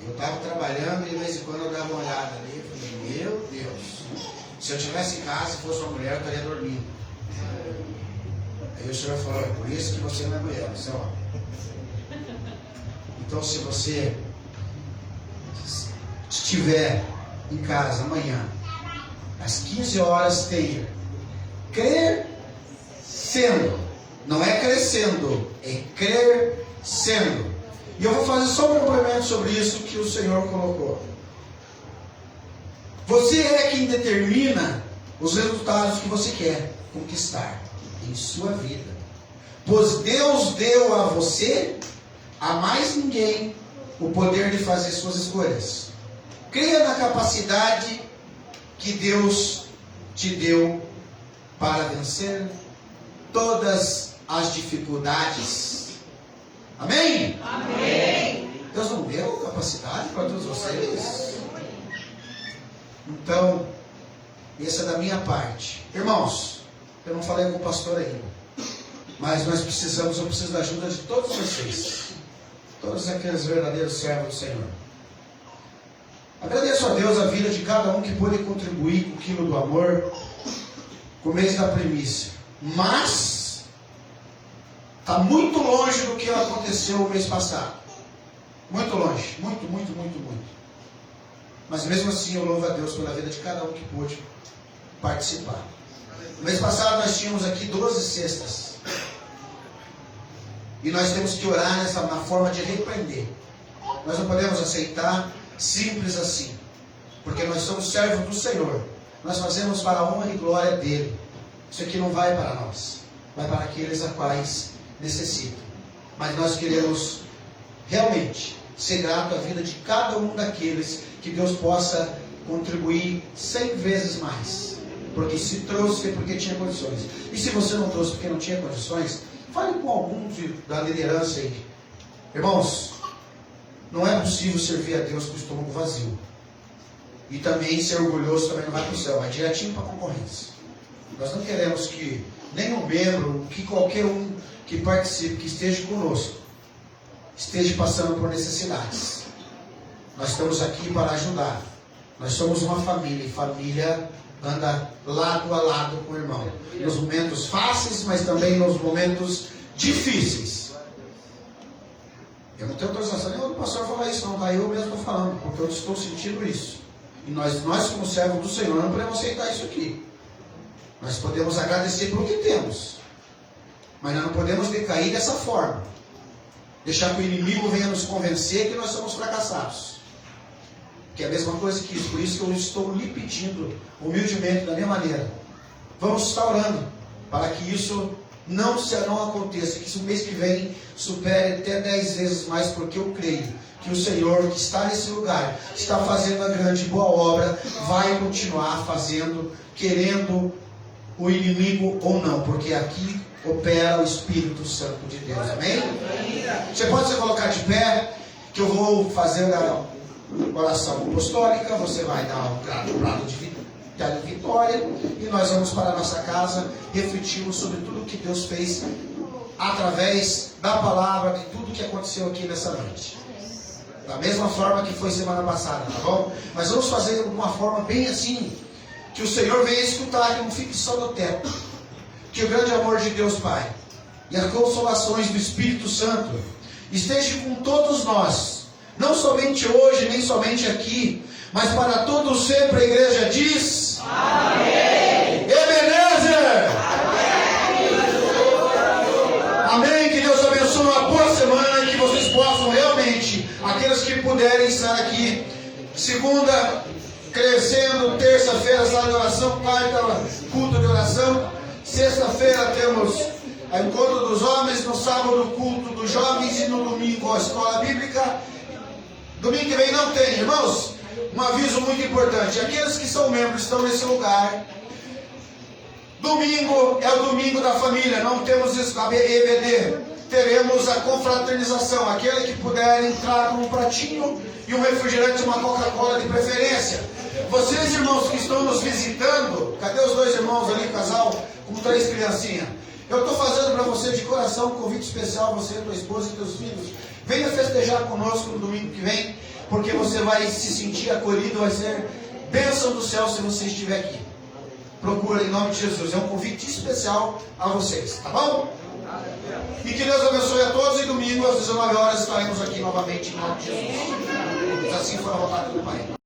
Eu estava trabalhando e de vez em quando eu dava uma olhada ali e falei, meu Deus, se eu estivesse em casa e fosse uma mulher, eu estaria dormindo. Aí o Senhor falou, é por isso que você não é mulher, você é homem. Então se você estiver em casa amanhã, às 15 horas, tenha crescendo. Não é crescendo, é crescendo. E eu vou fazer só um complemento sobre isso que o Senhor colocou. Você é quem determina os resultados que você quer conquistar em sua vida. Pois Deus deu a você, a mais ninguém, o poder de fazer suas escolhas. Creia na capacidade que Deus te deu para vencer todas as dificuldades Amém. Deus não deu capacidade para todos vocês? Então, essa é da minha parte. Irmãos, eu não falei com o pastor ainda, mas eu preciso da ajuda de todos vocês. Todos aqueles verdadeiros servos do Senhor. Agradeço a Deus a vida de cada um que pôde contribuir com o quilo do amor, com o mês da primícia. Mas, está muito longe do que aconteceu o mês passado. Muito longe. Muito. Mas mesmo assim eu louvo a Deus pela vida de cada um que pôde participar. No mês passado nós tínhamos aqui 12 cestas. E nós temos que orar na forma de repreender. Nós não podemos aceitar simples assim. Porque nós somos servos do Senhor. Nós fazemos para a honra e glória dEle. Isso aqui não vai para nós. Vai para aqueles a quais necessitam. Mas nós queremos realmente ser grato à vida de cada um daqueles que Deus possa contribuir 100 vezes mais. Porque se trouxe é porque tinha condições. E se você não trouxe porque não tinha condições, fale com algum da liderança aí. Irmãos, não é possível servir a Deus com o estômago vazio. E também ser orgulhoso também não vai para o céu, vai direitinho para a concorrência. Nós não queremos que nenhum membro, que qualquer um que participe, que esteja conosco, esteja passando por necessidades. Nós estamos aqui para ajudar. Nós somos uma família, e família anda lado a lado com o irmão. Nos momentos fáceis, mas também nos momentos difíceis. Eu não tenho autorização nenhuma do pastor falar isso, não. Tá? Eu mesmo estou falando, porque eu estou sentindo isso. E nós como servos do Senhor, não podemos aceitar isso aqui. Nós podemos agradecer pelo que temos. Mas nós não podemos decair dessa forma. Deixar que o inimigo venha nos convencer que nós somos fracassados. Que é a mesma coisa que isso. Por isso que eu estou lhe pedindo, humildemente, da minha maneira. Vamos estar orando para que isso não aconteça. Que isso mês que vem supere até 10 vezes mais, porque eu creio que o Senhor que está nesse lugar, que está fazendo a grande e boa obra, vai continuar fazendo, querendo o inimigo ou não. Porque aqui opera o Espírito Santo de Deus. Amém? Você pode se colocar de pé, que eu vou fazer a oração apostólica. Você vai dar um prato de vitória e nós vamos para a nossa casa, refletirmos sobre tudo que Deus fez através da palavra, de tudo que aconteceu aqui nessa noite. Da mesma forma que foi semana passada, tá bom? Mas vamos fazer de uma forma bem assim, que o Senhor venha escutar, que não fique só no teto. Que o grande amor de Deus Pai e as consolações do Espírito Santo estejam com todos nós, não somente hoje, nem somente aqui, mas para todos sempre. A igreja diz: amém. Ebenezer! Amém. Que Deus abençoe uma boa semana, que vocês possam realmente, aqueles que puderem estar aqui, segunda, crescendo, terça-feira, sala de oração, quarta, culto de oração. Sexta-feira temos o encontro dos homens, no sábado o culto dos jovens e no domingo a escola bíblica. Domingo que vem não tem, irmãos. Um aviso muito importante: aqueles que são membros estão nesse lugar. Domingo é o domingo da família, não temos EBD. Teremos a confraternização. Aquele que puder entrar com um pratinho e um refrigerante, uma Coca-Cola de preferência. Vocês, irmãos que estão nos visitando, cadê os dois irmãos ali, casal, com 3 criancinhas? Eu estou fazendo para você de coração um convite especial, você, tua esposa e teus filhos. Venha festejar conosco no domingo que vem, porque você vai se sentir acolhido, vai ser bênção do céu se você estiver aqui. Procura em nome de Jesus, é um convite especial a vocês, tá bom? E que Deus abençoe a todos, e domingo às 19 horas estaremos aqui novamente em nome de Jesus. Assim foi a vontade do Pai.